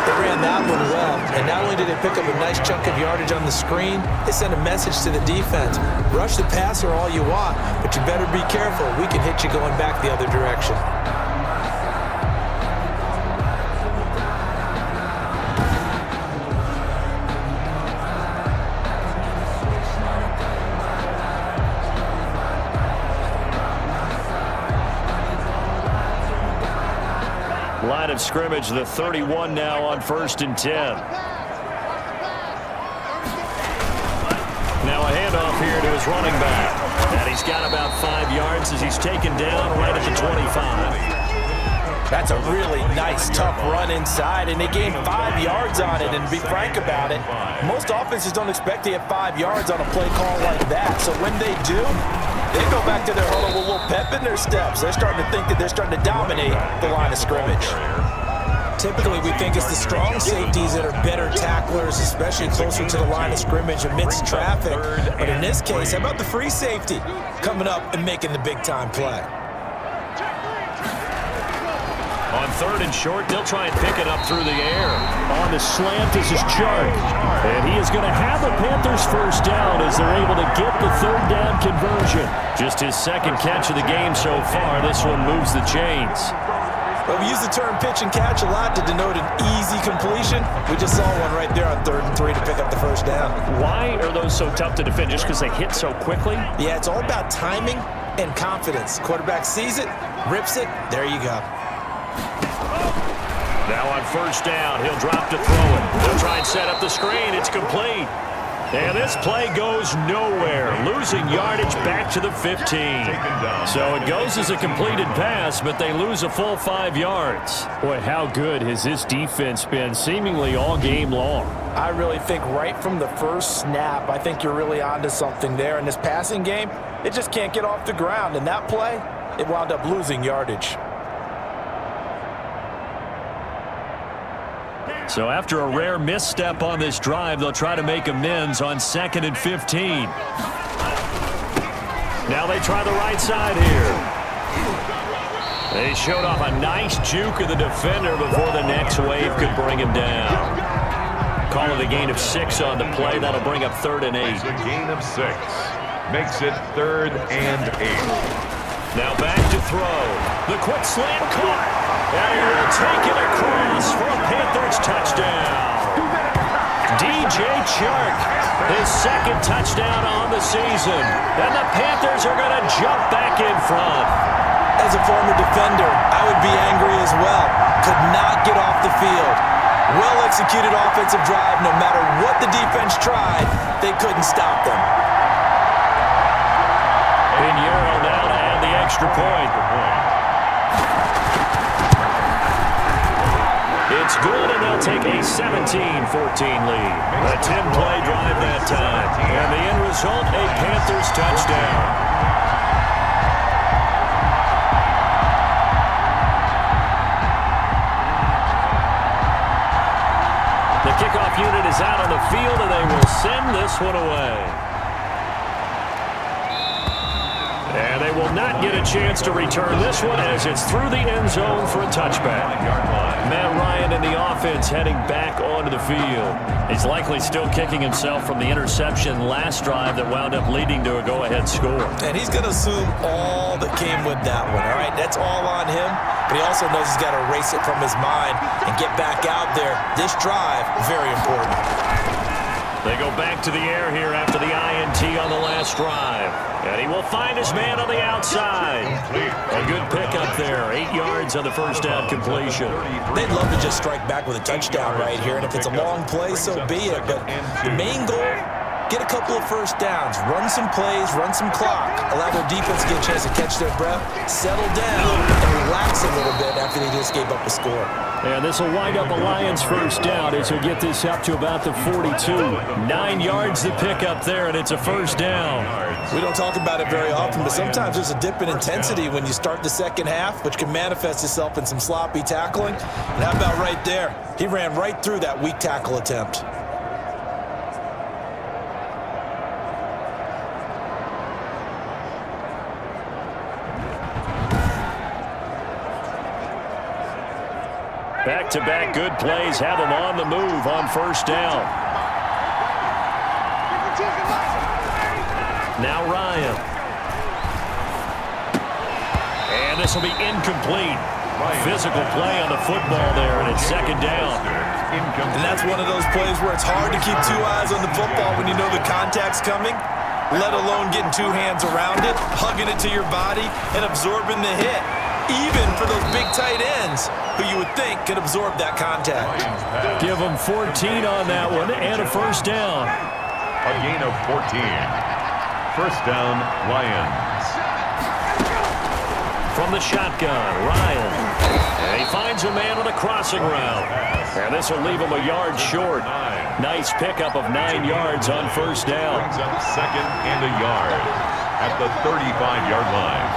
Speaker 3: They ran ran that one well, and not only did they pick up a nice chunk of yardage on the screen, they sent a message to the defense. Rush the passer all you want, but you better be careful. We can hit you going back the other direction.
Speaker 2: Line of scrimmage, the 31 now on 1st and 10. Now a handoff here to his running back. And he's got about 5 yards as he's taken down right at the 25.
Speaker 3: That's a really nice, tough run inside, and they gained 5 yards on it. And to be frank about it, most offenses don't expect to get 5 yards on a play call like that. So when they do, they go back to their huddle with a little pep in their steps. They're starting to think that they're starting to dominate the line of scrimmage. Typically, we think it's the strong safeties that are better tacklers, especially closer to the line of scrimmage amidst traffic. But in this case, how about the free safety coming up and making the big-time play?
Speaker 2: On 3rd and short, they'll try and pick it up through the air.
Speaker 4: On the slant, this is Chark. And he is going to have the Panthers first down as they're able to get the 3rd down conversion.
Speaker 2: Just his 2nd catch of the game so far. This one moves the chains.
Speaker 3: Well, we use the term pitch and catch a lot to denote an easy completion. We just saw one right there on 3rd and 3 to pick up the first down.
Speaker 2: Why are those so tough to defend? Just because they hit so quickly?
Speaker 3: Yeah, it's all about timing and confidence. Quarterback sees it, rips it, there you go.
Speaker 2: Now on 1st down, he'll drop to throw it. They'll try and set up the screen. It's complete. And this play goes nowhere, losing yardage back to the 15. So it goes as a completed pass, but they lose a full 5 yards.
Speaker 4: Boy, how good has this defense been seemingly all game long?
Speaker 3: I really think right from the first snap, I think you're really onto something there. In this passing game, it just can't get off the ground. And that play, it wound up losing yardage.
Speaker 2: So after a rare misstep on this drive, they'll try to make amends on 2nd and 15. Now they try the right side here. They showed off a nice juke of the defender before the next wave could bring him down. Call it a gain of 6 on the play. That'll bring up 3rd and 8.
Speaker 1: It's a gain of 6. Makes it 3rd and 8.
Speaker 2: Now back to throw. The quick slant caught. And he will take it across for a Panthers touchdown. DJ Chark, his 2nd touchdown on the season. And the Panthers are going to jump back in front.
Speaker 3: As a former defender, I would be angry as well. Could not get off the field. Well-executed offensive drive. No matter what the defense tried, they couldn't stop them.
Speaker 2: Pinheiro now to add the extra point. It's good, and they'll take a 17-14 lead. A 10-play drive that time. And the end result, a Panthers touchdown. The kickoff unit is out on the field, and they will send this one away. And they will not get a chance to return this one as it's through the end zone for a touchback. Matt Ryan in the offense heading back onto the field. He's likely still kicking himself from the interception last drive that wound up leading to a go-ahead score.
Speaker 3: And he's going to assume all that came with that one, all right? That's all on him, but he also knows he's got to erase it from his mind and get back out there. This drive, very important.
Speaker 2: They go back to the air here after the INT on the last drive. And he will find his man on the outside. A good pickup there. 8 yards on the first down completion.
Speaker 3: They'd love to just strike back with a touchdown right here. And if it's a long play, so be it. But the main goal, get a couple of first downs. Run some plays, run some clock. Allow their defense to get a chance to catch their breath, settle down, and relax a little bit after they just gave up a score.
Speaker 4: And this will wind up a Lions first down as he'll get this up to about the 42.
Speaker 2: 9 yards to pick up there, and it's a first down.
Speaker 3: We don't talk about it very often, but sometimes there's a dip in intensity when you start the second half, which can manifest itself in some sloppy tackling. And how about right there? He ran right through that weak tackle attempt.
Speaker 2: Back-to-back good plays have them on the move on first down. Now Ryan. And this will be incomplete. Physical play on the football there, and it's second down.
Speaker 3: And that's one of those plays where it's hard to keep two eyes on the football when you know the contact's coming, let alone getting two hands around it, hugging it to your body, and absorbing the hit. Even for those big tight ends who you would think could absorb that contact.
Speaker 2: Give them 14 on that one and a first down.
Speaker 1: A gain of 14. First down, Lions.
Speaker 2: From the shotgun, Ryan. And he finds a man on a crossing route. And this will leave him a yard short. Nice pickup of 9 yards on first down.
Speaker 1: Brings up second and a yard at the 35-yard line.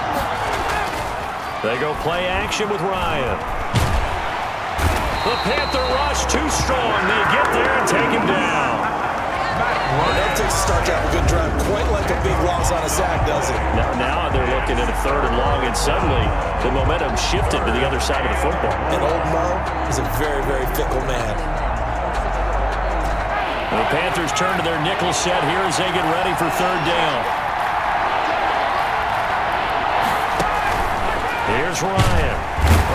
Speaker 2: They go play action with Ryan. The Panther rush too strong. They get there and take him down.
Speaker 3: That takes a start to have a good drive, quite like a big loss on a sack, does it?
Speaker 2: Now they're looking at a 3rd and long, and suddenly the momentum shifted to the other side of the football.
Speaker 3: And old Mo is a very, very fickle man.
Speaker 2: The Panthers turn to their nickel set here as they get ready for 3rd down. Here's Ryan.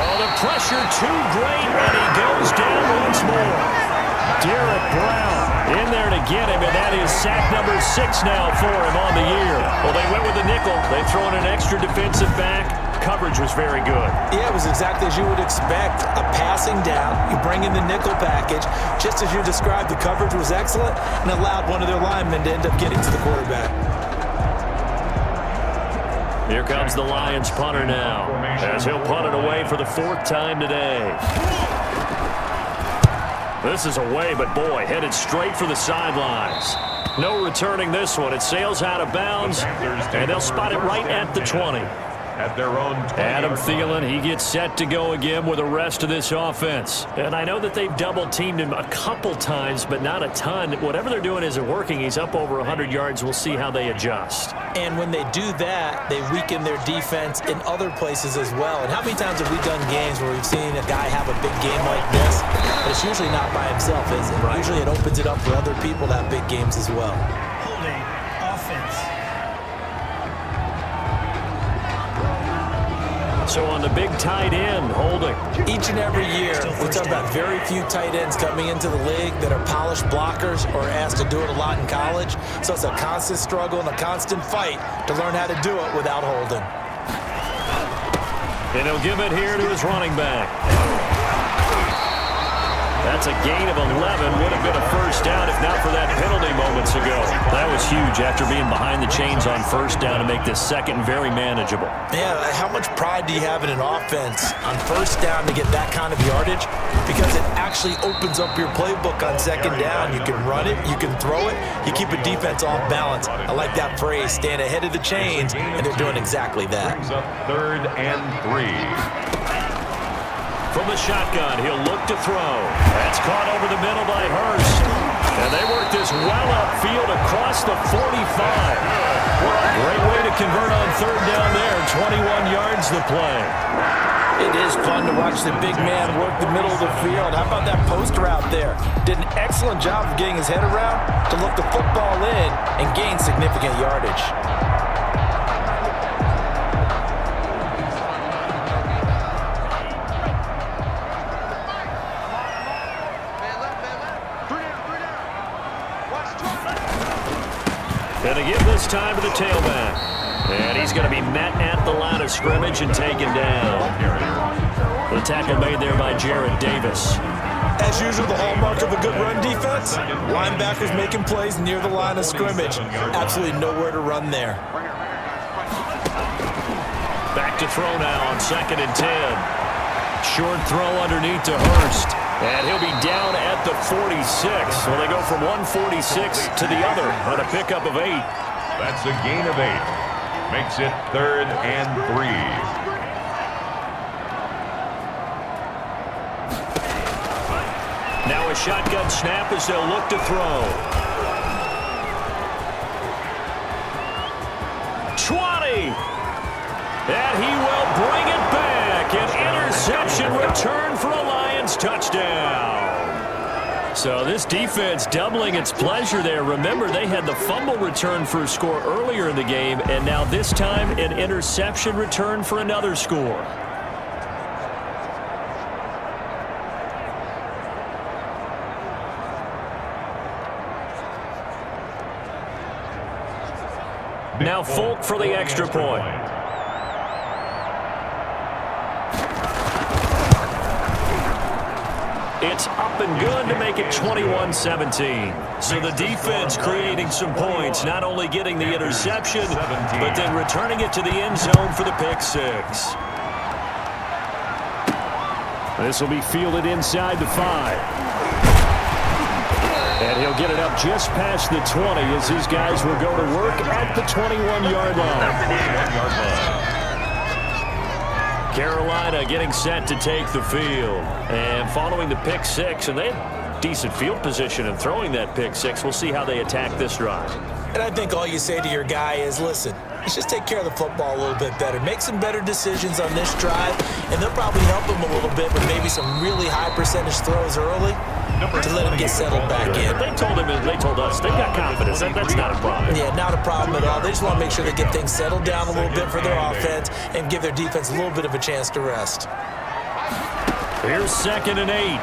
Speaker 2: Oh, the pressure too great, and he goes down once more. Derek Brown in there to get him, and that is sack number 6 now for him on the year. Well, they went with the nickel. They throw in an extra defensive back. Coverage was very good.
Speaker 3: Yeah, it was exactly as you would expect. A passing down, you bring in the nickel package. Just as you described, the coverage was excellent and allowed one of their linemen to end up getting to the quarterback.
Speaker 2: Here comes the Lions punter now, as he'll punt it away for the 4th time today. This is away, but boy, headed straight for the sidelines. No returning this one. It sails out of bounds, and they'll spot it right at the 20.
Speaker 1: At their own 20.
Speaker 2: Adam Thielen, he gets set to go again with the rest of this offense. And I know that they've double-teamed him a couple times, but not a ton. Whatever they're doing isn't working. He's up over 100 yards. We'll see how they adjust.
Speaker 3: And when they do that, they weaken their defense in other places as well. And how many times have we done games where we've seen a guy have a big game like this? But it's usually not by himself, is it? Right. Usually it opens it up for other people to have big games as well.
Speaker 5: Holding offense.
Speaker 2: So on the big tight end, holding.
Speaker 3: Each and every year, we talk about very few tight ends coming into the league that are polished blockers or asked to do it a lot in college. So it's a constant struggle and a constant fight to learn how to do it without holding.
Speaker 2: And he'll give it here to his running back. That's a gain of 11. Would have been a first down if not for that penalty moments ago. That was huge after being behind the chains on first down to make this second very manageable.
Speaker 3: Yeah, how much pride do you have in an offense on first down to get that kind of yardage? Because it actually opens up your playbook on second down. You can run it, you can throw it, you keep a defense off balance. I like that phrase, stand ahead of the chains, and they're doing exactly that.
Speaker 1: Brings up 3rd and 3.
Speaker 2: From the shotgun, he'll look to throw. That's caught over the middle by Hurst. And they work this well upfield across the 45. Great way to convert on 3rd down there. 21 yards the play.
Speaker 3: It is fun to watch the big man work the middle of the field. How about that post route there? Did an excellent job of getting his head around to look the football in and gain significant yardage.
Speaker 2: Going to give this time to the tailback. And he's going to be met at the line of scrimmage and taken down. The tackle made there by Jarrett Davis.
Speaker 3: As usual, the hallmark of a good run defense, linebackers making plays near the line of scrimmage. Absolutely nowhere to run there.
Speaker 2: Back to throw now on 2nd and 10. Short throw underneath to Hurst. And he'll be down at the 46. So they go from 146 to the other on a pickup of 8.
Speaker 1: That's a gain of 8. Makes it 3rd and 3.
Speaker 2: Now a shotgun snap as they'll look to throw. 20. And he will bring it back. An interception return. return for a Lions touchdown. So this defense doubling its pleasure there. Remember, they had the fumble return for a score earlier in the game, and now this time an interception return for another score. Now Folk for the extra point. It's up and good to make it 21-17. So the defense creating some points, not only getting the interception, but then returning it to the end zone for the pick six.
Speaker 4: This will be fielded inside the 5. And he'll get it up just past the 20 as his guys will go to work at the 21-yard line.
Speaker 2: Carolina getting set to take the field. And following the pick six, and they had decent field position in throwing that pick six. We'll see how they attack this drive.
Speaker 3: And I think all you say to your guy is, listen, let's just take care of the football a little bit better. Make some better decisions on this drive, and they'll probably help him a little bit with maybe some really high percentage throws early to let him get settled back in.
Speaker 2: They told us they've got confidence. That's not a problem.
Speaker 3: Yeah, not a problem at all. They just want to make sure they get things settled down a little bit for their offense and give their defense a little bit of a chance to rest.
Speaker 2: Here's 2nd and 8.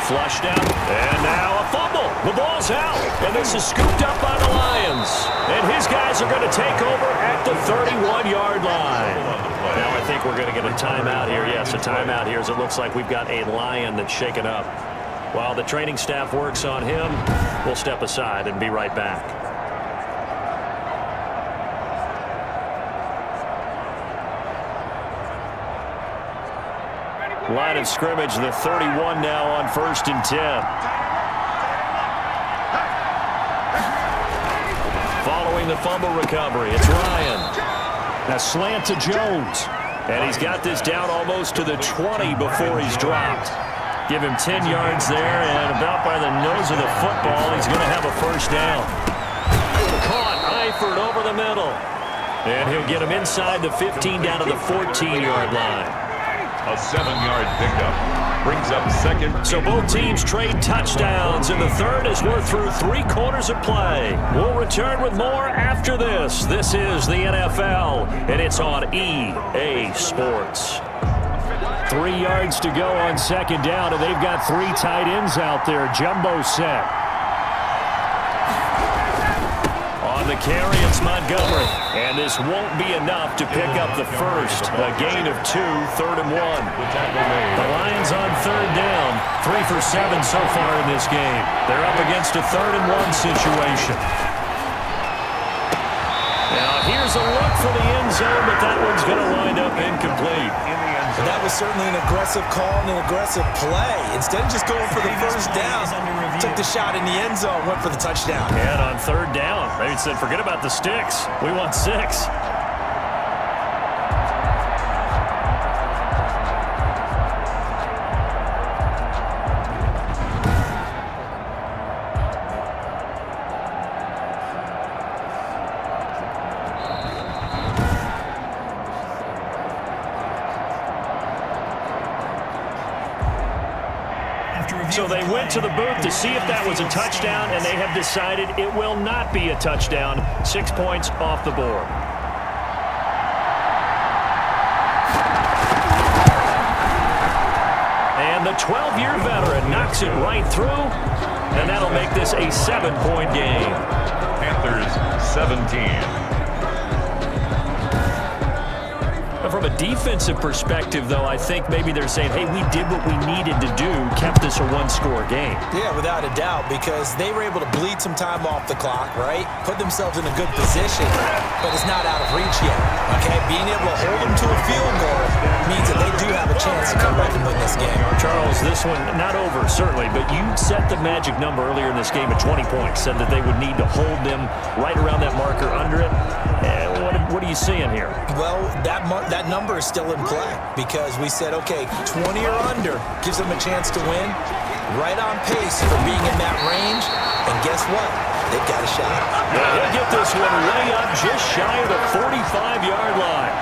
Speaker 2: Flushed out, and now a fumble. The ball's out, and this is scooped up by the Lions. And his guys are going to take over at the 31-yard line. Now I think we're going to get a timeout here. Yes, a timeout here as it looks like we've got a Lion that's shaken up. While the training staff works on him, we'll step aside and be right back. Line of scrimmage, the 31 now on 1st and 10. Following the fumble recovery, it's Ryan.
Speaker 4: A slant to Jones.
Speaker 2: And he's got this down almost to the 20 before he's dropped. Give him 10 yards there, and about by the nose of the football, he's going to have a first down. Caught Eifert over the middle. And he'll get him inside the 15 down to the 14-yard line.
Speaker 1: A 7-yard pickup brings up 2nd.
Speaker 2: So both teams trade touchdowns in the third as we're through 3 quarters of play. We'll return with more after this. This is the NFL, and it's on EA Sports.
Speaker 4: 3 yards to go on 2nd down, and they've got 3 tight ends out there. Jumbo set.
Speaker 2: On the carry, it's Montgomery. And this won't be enough to pick up the first. A gain of 2, 3rd and 1. The Lions on 3rd down. 3 for 7 so far in this game. They're up against a 3rd and 1 situation. Now here's a look for the end zone, but that one's going to wind up incomplete.
Speaker 3: And that was certainly an aggressive call and an aggressive play. Instead of just going for the first down, took the shot in the end zone, went for the touchdown.
Speaker 2: And on 3rd down, they said, forget about the sticks. We want 6. So they went to the booth to see if that was a touchdown, and they have decided it will not be a touchdown. 6 points off the board. And the 12-year veteran knocks it right through, and that'll make this a 7-point game.
Speaker 1: Panthers 17.
Speaker 2: From a defensive perspective, though, I think maybe they're saying, hey, we did what we needed to do, kept this a 1-score game.
Speaker 3: Yeah, without a doubt, because they were able to bleed some time off the clock, right? Put themselves in a good position, but it's not out of reach yet, okay? Being able to hold them to a field goal means that they do have a chance to come back and win this game.
Speaker 2: Charles, this one, not over, certainly, but you set the magic number earlier in this game at 20 points, said that they would need to hold them right around that marker under it. What are you seeing here?
Speaker 3: Well, that number is still in play because we said, okay, 20 or under gives them a chance to win. Right on pace for being in that range. And guess what? They've got a shot.
Speaker 2: He'll get this one way up just shy of the 45-yard line.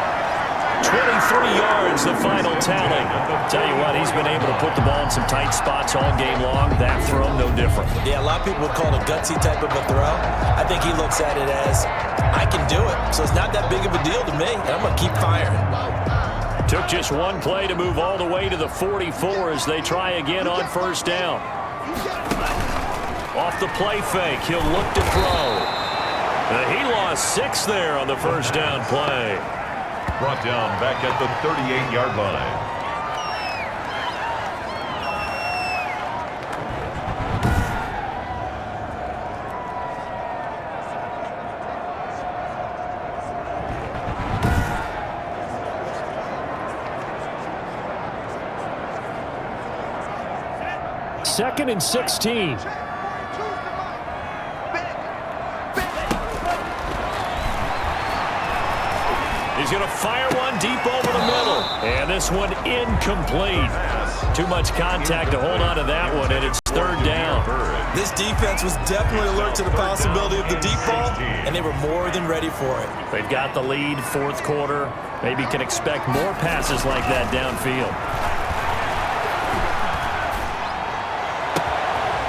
Speaker 2: 23 yards, the final tally. Tell you what, he's been able to put the ball in some tight spots all game long. That throw, no different.
Speaker 3: Yeah, a lot of people would call it a gutsy type of a throw. I think he looks at it as, I can do it, so it's not that big of a deal to me, and I'm going to keep firing.
Speaker 2: Took just one play to move all the way to the 44 as they try again on first down. Off the play fake, he'll look to throw. He lost 6 there on the first down play.
Speaker 1: Brought down back at the 38-yard line.
Speaker 4: Second and 16.
Speaker 2: He's going to fire one deep over the middle. And this one incomplete. Too much contact to hold on to that one, and it's third down.
Speaker 3: This defense was definitely alert to the possibility of the deep ball, and they were more than ready for it.
Speaker 2: They've got the lead, fourth quarter. Maybe can expect more passes like that downfield.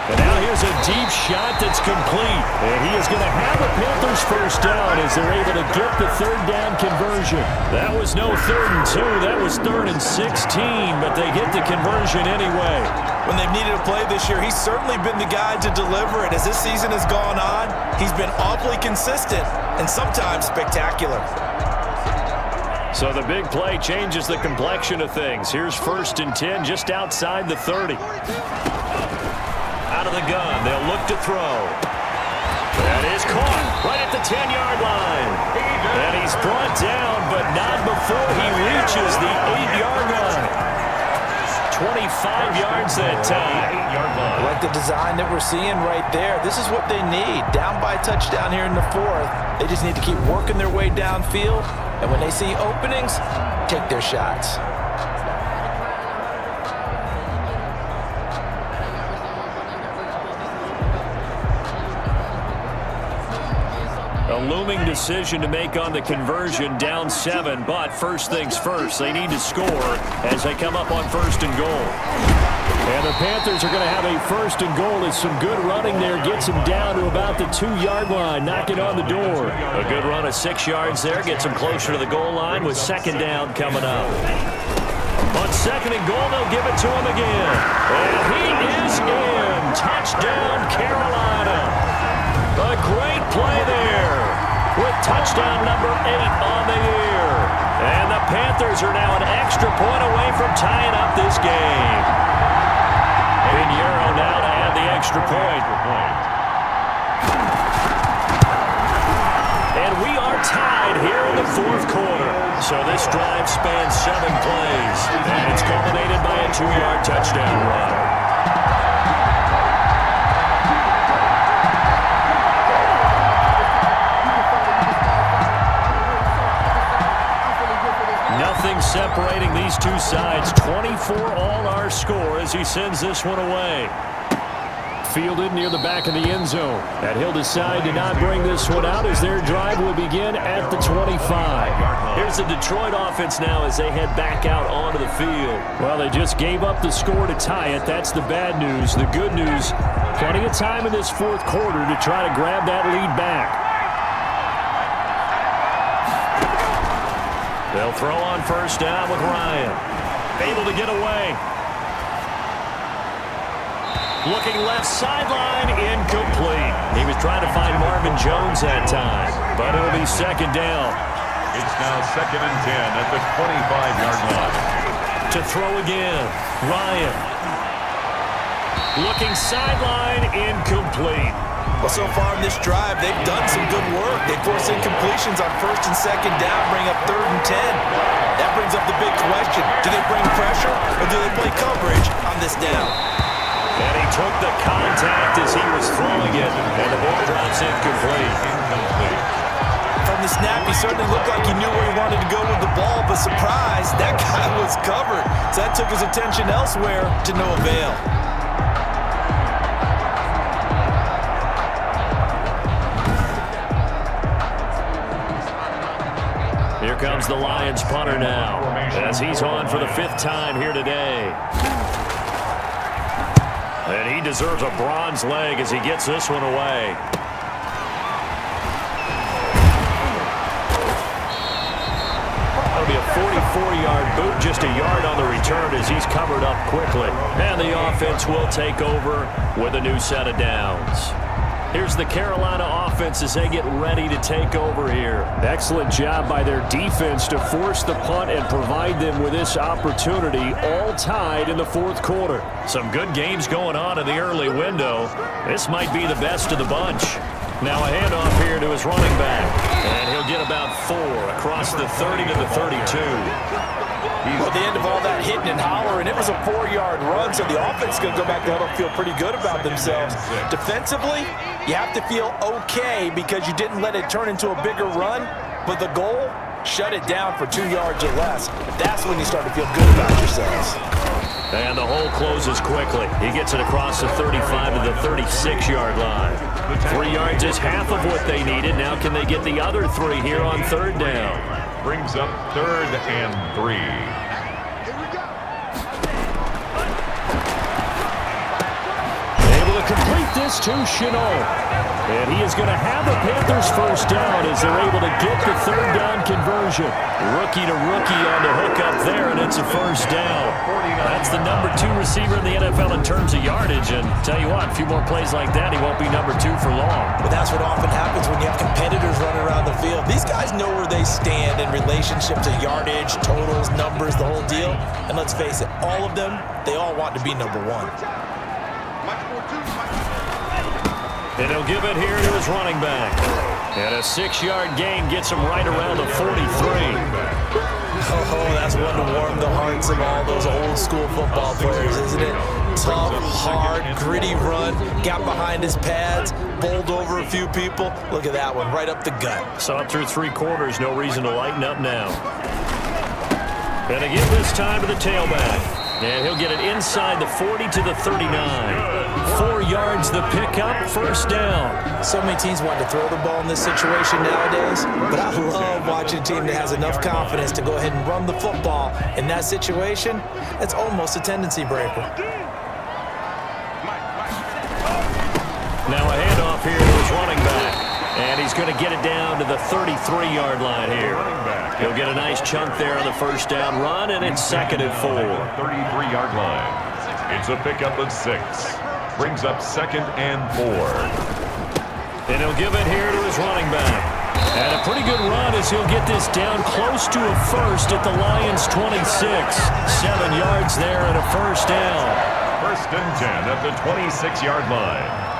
Speaker 2: And now here's a deep shot that's complete. And he is going to have a Panthers first down as they're able to get the third down conversion. That was no 3rd and 2. That was 3rd and 16, but they get the conversion anyway.
Speaker 3: When they've needed a play this year, he's certainly been the guy to deliver it. As this season has gone on, he's been awfully consistent and sometimes spectacular.
Speaker 2: So the big play changes the complexion of things. Here's 1st and 10 just outside the 30. Out of the gun, they'll look to throw. That is caught right at the 10-yard line. And he's brought down, but not before he reaches the 8-yard line. 25 yards that time.
Speaker 3: I like the design that we're seeing right there. This is what they need. Down by a touchdown here in the 4th. They just need to keep working their way downfield. And when they see openings, take their shots.
Speaker 2: A looming decision to make on the conversion, down 7, but first things first, they need to score as they come up on 1st and goal.
Speaker 4: And the Panthers are going to have a 1st and goal as some good running there gets them down to about the 2-yard line, knocking on the door.
Speaker 2: A good run of 6 yards there gets them closer to the goal line with 2nd down coming up. On 2nd and goal, they'll give it to him again. And he is in. Touchdown, Carolina. A great play there with touchdown number 8 on the year. And the Panthers are now an extra point away from tying up this game. Pinheiro now to add the extra point. And we are tied here in the 4th quarter. So this drive spans 7 plays. And it's culminated by a 2-yard touchdown run. Nothing separating these two sides. 24 all our score as he sends this one away.
Speaker 4: Fielded near the back of the end zone. And he'll decide to not bring this one out as their drive will begin at the 25.
Speaker 2: Here's the Detroit offense now as they head back out onto the field.
Speaker 4: Well, they just gave up the score to tie it. That's the bad news. The good news, plenty of time in this 4th quarter to try to grab that lead back.
Speaker 2: They'll throw on first down with Ryan. Able to get away. Looking left sideline, incomplete. He was trying to find Marvin Jones that time, but it'll be 2nd down.
Speaker 1: It's now 2nd and 10 at the 25-yard line.
Speaker 2: To throw again, Ryan. Looking sideline, incomplete.
Speaker 3: Well, so far in this drive, they've done some good work. They force incompletions on 1st and 2nd down, bring up 3rd and 10. That brings up the big question. Do they bring pressure or do they play coverage on this down?
Speaker 2: And he took the contact as he was throwing it, and the ball drops incomplete.
Speaker 3: From the snap, he certainly looked like he knew where he wanted to go with the ball, but surprise, that guy was covered. So that took his attention elsewhere to no avail.
Speaker 2: Here comes the Lions punter now, as he's on for the 5th time here today. And he deserves a bronze leg as he gets this one away. That'll be a 44-yard boot, just a yard on the return as he's covered up quickly. And the offense will take over with a new set of downs. Here's the Carolina offense as they get ready to take over here.
Speaker 4: Excellent job by their defense to force the punt and provide them with this opportunity, all tied in the 4th quarter.
Speaker 2: Some good games going on in the early window. This might be the best of the bunch. Now a handoff here to his running back. And he'll get about 4 across the 30 to the 32.
Speaker 3: Well, at the end of all that hitting and hollering, it was a 4-yard run, so the offense is going to go back to huddle, feel pretty good about themselves. Defensively, you have to feel okay because you didn't let it turn into a bigger run, but the goal, shut it down for 2 yards or less. That's when you start to feel good about yourselves.
Speaker 2: And the hole closes quickly. He gets it across the 35 to the 36-yard line. 3 yards is half of what they needed. Now can they get the other 3 here on 3rd down?
Speaker 1: Brings up 3rd and 3.
Speaker 4: Able to complete this to Chenault. And he is going to have the Panthers first down as they're able to get the 3rd down conversion.
Speaker 2: Rookie to rookie on the hook up there, and it's a first down. That's the number 2 receiver in the NFL in terms of yardage. And tell you what, a few more plays like that, he won't be number 2 for long.
Speaker 3: But that's what often happens when you have competitors running around the field. These guys know where they stand in relationship to yardage, totals, numbers, the whole deal. And let's face it, all of them, they all want to be number 1.
Speaker 2: And he'll give it here to his running back. And a 6-yard gain gets him right around the 43.
Speaker 3: Oh, that's one to warm the hearts of all those old-school football players, isn't it? Tough, hard, gritty run, got behind his pads, bowled over a few people. Look at that one, right up the gut.
Speaker 2: Saw it through 3 quarters, no reason to lighten up now. And again this time to the tailback. And he'll get it inside the 40 to the 39. 4 yards the pickup, first down.
Speaker 3: So many teams want to throw the ball in this situation nowadays, but I love watching a team that has enough confidence to go ahead and run the football. In that situation, it's almost a tendency breaker.
Speaker 2: Now a handoff here to his running back. And he's going to get it down to the 33-yard line here. He'll get a nice chunk there on the first down run, and it's 2nd and 4.
Speaker 1: 33-yard line. It's a pickup of 6. Brings up 2nd and 4.
Speaker 2: And he'll give it here to his running back. And a pretty good run as he'll get this down close to a first at the Lions' 26. 7 yards there and a first down.
Speaker 1: 1st and 10 at the 26-yard line.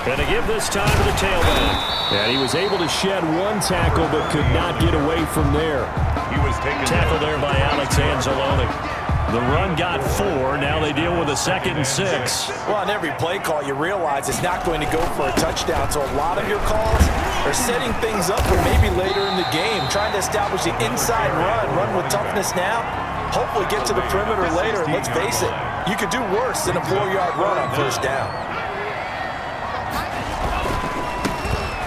Speaker 2: And to give this time to the tailback.
Speaker 4: And he was able to shed 1 tackle but could not get away from there.
Speaker 1: He was taken
Speaker 2: tackle there by Alex Anzalone. The run got 4. Now they deal with a 2nd and 6.
Speaker 3: Well, on every play call, you realize it's not going to go for a touchdown. So a lot of your calls are setting things up for maybe later in the game, trying to establish the inside run with toughness now. Hopefully get to the perimeter later. And let's face it, you could do worse than a 4-yard run on first down.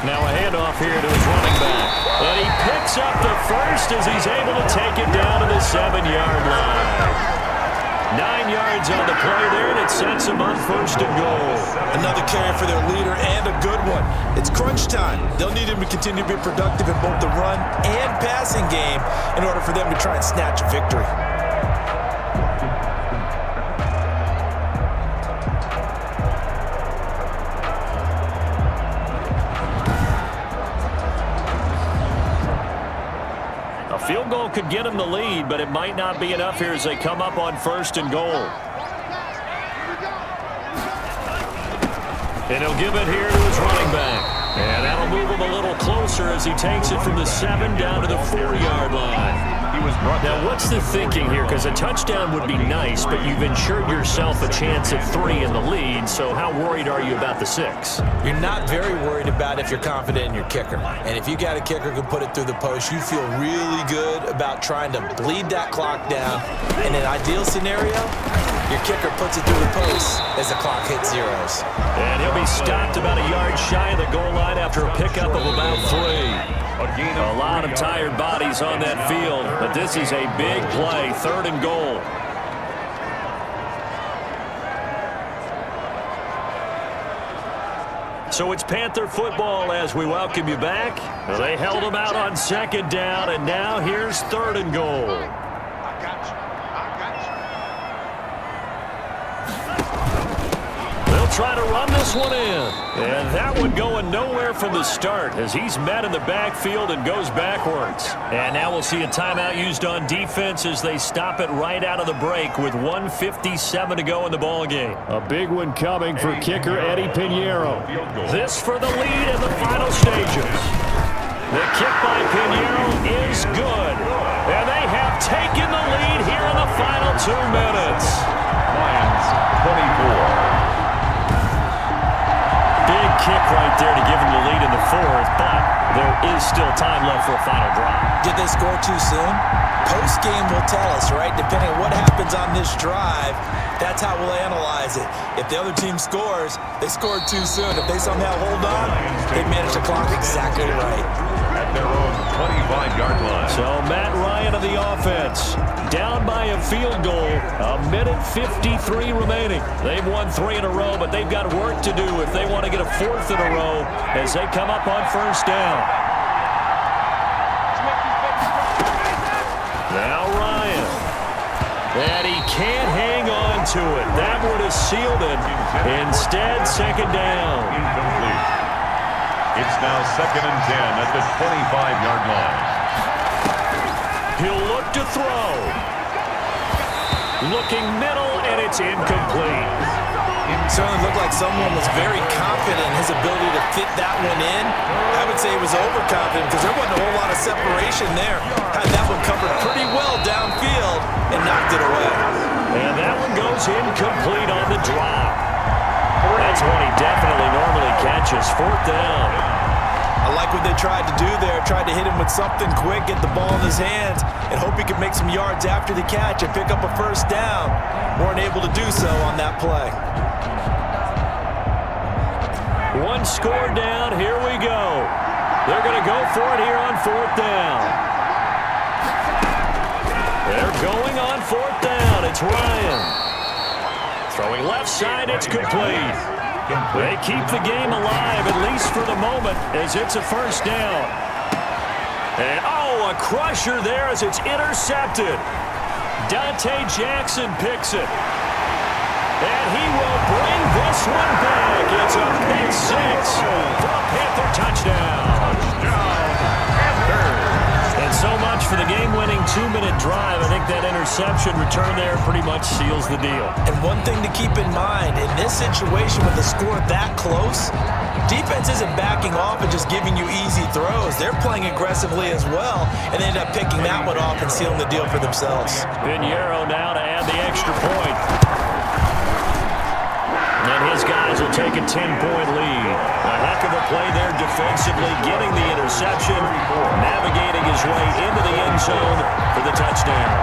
Speaker 2: Now a handoff here to his running back. And he picks up the first as he's able to take it down to the 7-yard line. 9 yards on the play there, and it sets him up 1st and goal.
Speaker 3: Another carry for their leader and a good one. It's crunch time. They'll need him to continue to be productive in both the run and passing game in order for them to try and snatch a victory.
Speaker 2: Field goal could get him the lead, but it might not be enough here as they come up on 1st and goal. And he'll give it here to his running back. And that'll move him a little closer as he takes it from the 7 down to the 4-yard line.
Speaker 1: He was brought
Speaker 4: Now, what's the thinking here? Because a touchdown would be nice, but you've ensured yourself a chance at 3 in the lead, so how worried are you about the 6?
Speaker 3: You're not very worried about if you're confident in your kicker. And if you got a kicker who can put it through the post, you feel really good about trying to bleed that clock down. In an ideal scenario, your kicker puts it through the post as the clock hits zeros.
Speaker 2: And he'll be stopped about a yard shy of the goal line after a pickup of about 3. A lot of tired bodies on that field, but this is a big play, 3rd and goal. So it's Panther football as we welcome you back. They held them out on 2nd down, and now here's 3rd and goal. Try to run this one in. And that one going nowhere from the start as he's met in the backfield and goes backwards. And now we'll see a timeout used on defense as they stop it right out of the break with 1:57 to go in the ballgame.
Speaker 4: A big one coming for kicker Eddie Pinheiro.
Speaker 2: This for the lead in the final stages. The kick by Pinheiro is good. And they have taken the lead here in the final 2 minutes.
Speaker 1: Lions 24.
Speaker 2: Big kick right there to give them the lead in the 4th, but there is still time left for a final drive.
Speaker 3: Did they score too soon? Post-game will tell us, right? Depending on what happens on this drive, that's how we'll analyze it. If the other team scores, they scored too soon. If they somehow hold on, they manage the clock exactly right.
Speaker 1: At their own 25-yard line.
Speaker 2: So Matt Ryan of the offense, down by a field goal, 1:53 remaining. They've won 3 in a row, but they've got work to do if they want to get a 4th in a row as they come up on 1st down. Now Ryan. And he can't hang on to it. That would have sealed it. Instead, 2nd down.
Speaker 1: Incomplete. It's now 2nd and 10 at the 25-yard line.
Speaker 2: He'll look to throw. Looking middle, and it's incomplete.
Speaker 3: It certainly looked like someone was very confident in his ability to fit that one in. I would say he was overconfident because there wasn't a whole lot of separation there. Had that one covered pretty well downfield and knocked it away.
Speaker 2: And that one goes incomplete on the drop. That's one he definitely normally catches. 4th down.
Speaker 3: I like what they tried to do there. Tried to hit him with something quick, get the ball in his hands, and hope he could make some yards after the catch and pick up a 1st down. Weren't able to do so on that play.
Speaker 2: 1 score down. Here we go. They're going to go for it here on 4th down. They're going on 4th down. It's Ryan. Throwing left side, it's complete. They keep the game alive, at least for the moment, as it's a 1st down. And, oh, a crusher there as it's intercepted. Donte Jackson picks it. And he will bring this one back. It's a pick 6 for a Panther touchdown. And so much for the game-winning 2-minute drive. I think that interception return there pretty much seals the deal.
Speaker 3: And one thing to keep in mind, in this situation with the score that close, defense isn't backing off and just giving you easy throws. They're playing aggressively as well, and they end up picking that one off and sealing the deal for themselves.
Speaker 2: Pinheiro now to add the extra point. And his guys will take a 10-point lead. A heck of a play there defensively, getting the interception, navigating his way into the end zone for the touchdown.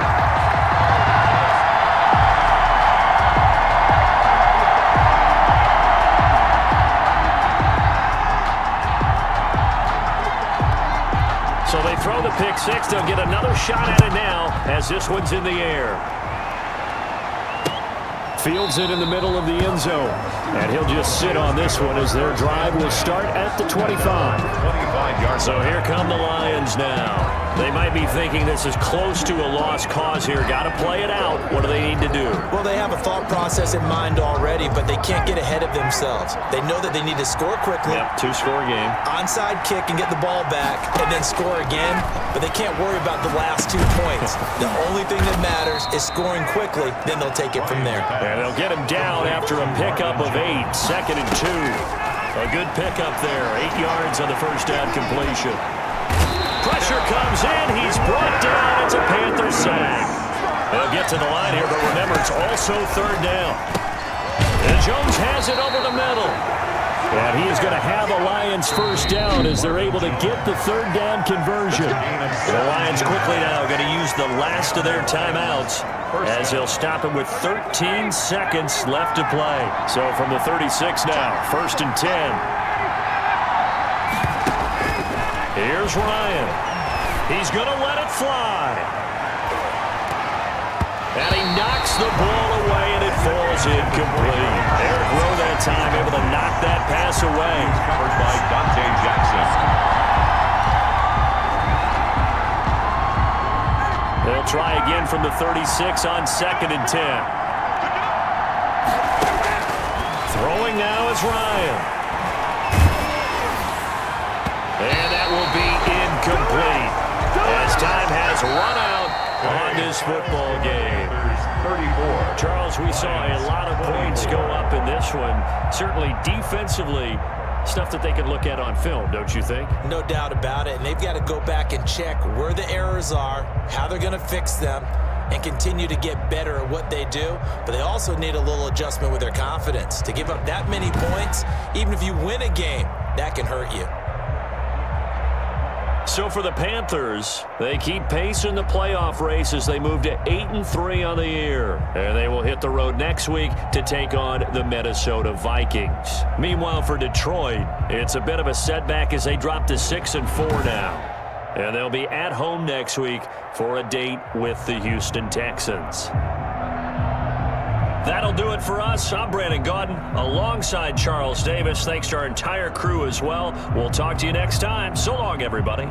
Speaker 2: So they throw the pick 6. They'll get another shot at it now as this one's in the air.
Speaker 4: Fields it in the middle of the end zone. And he'll just sit on this one as their drive will start at the 25.
Speaker 1: 25-yard.
Speaker 2: So here come the Lions now. They might be thinking this is close to a lost cause here. Got to play it out. What do they need to do?
Speaker 3: Well, they have a thought process in mind already, but they can't get ahead of themselves. They know that they need to score quickly.
Speaker 2: Yep, 2-score game.
Speaker 3: Onside kick and get the ball back and then score again, but they can't worry about the last 2 points. The only thing that matters is scoring quickly, then they'll take it from there.
Speaker 2: And they'll get him down after a pickup of 8, 2nd and 2. A good pickup there, 8 yards on the 1st down completion. Pressure comes in. He's brought down. It's a Panthers sack. They'll get to the line here, but remember, it's also third down. And Jones has it over the middle. And he is going to have a Lions first down as they're able to get the third down conversion. The Lions quickly now going to use the last of their timeouts as they'll stop him with 13 seconds left to play. So from the 36 now, 1st and 10. Here's Ryan. He's going to let it fly. And he knocks the ball away, and it falls incomplete. Eric Rowe that time able to knock that pass away.
Speaker 1: Covered by Donte Jackson.
Speaker 2: They'll try again from the 36 on 2nd and 10. Throwing now is Ryan. And that will be incomplete as time has run out on this football game.
Speaker 1: 34.
Speaker 2: Charles, we saw a lot of points go up in this one. Certainly defensively, stuff that they can look at on film, don't you think?
Speaker 3: No doubt about it. And they've got to go back and check where the errors are, how they're going to fix them, and continue to get better at what they do. But they also need a little adjustment with their confidence. To give up that many points, even if you win a game, that can hurt you.
Speaker 2: So for the Panthers, they keep pace in the playoff race as they move to 8-3 on the year. And they will hit the road next week to take on the Minnesota Vikings. Meanwhile, for Detroit, it's a bit of a setback as they drop to 6-4 now. And they'll be at home next week for a date with the Houston Texans. That'll do it for us. I'm Brandon Gaudin alongside Charles Davis. Thanks to our entire crew as well. We'll talk to you next time. So long, everybody.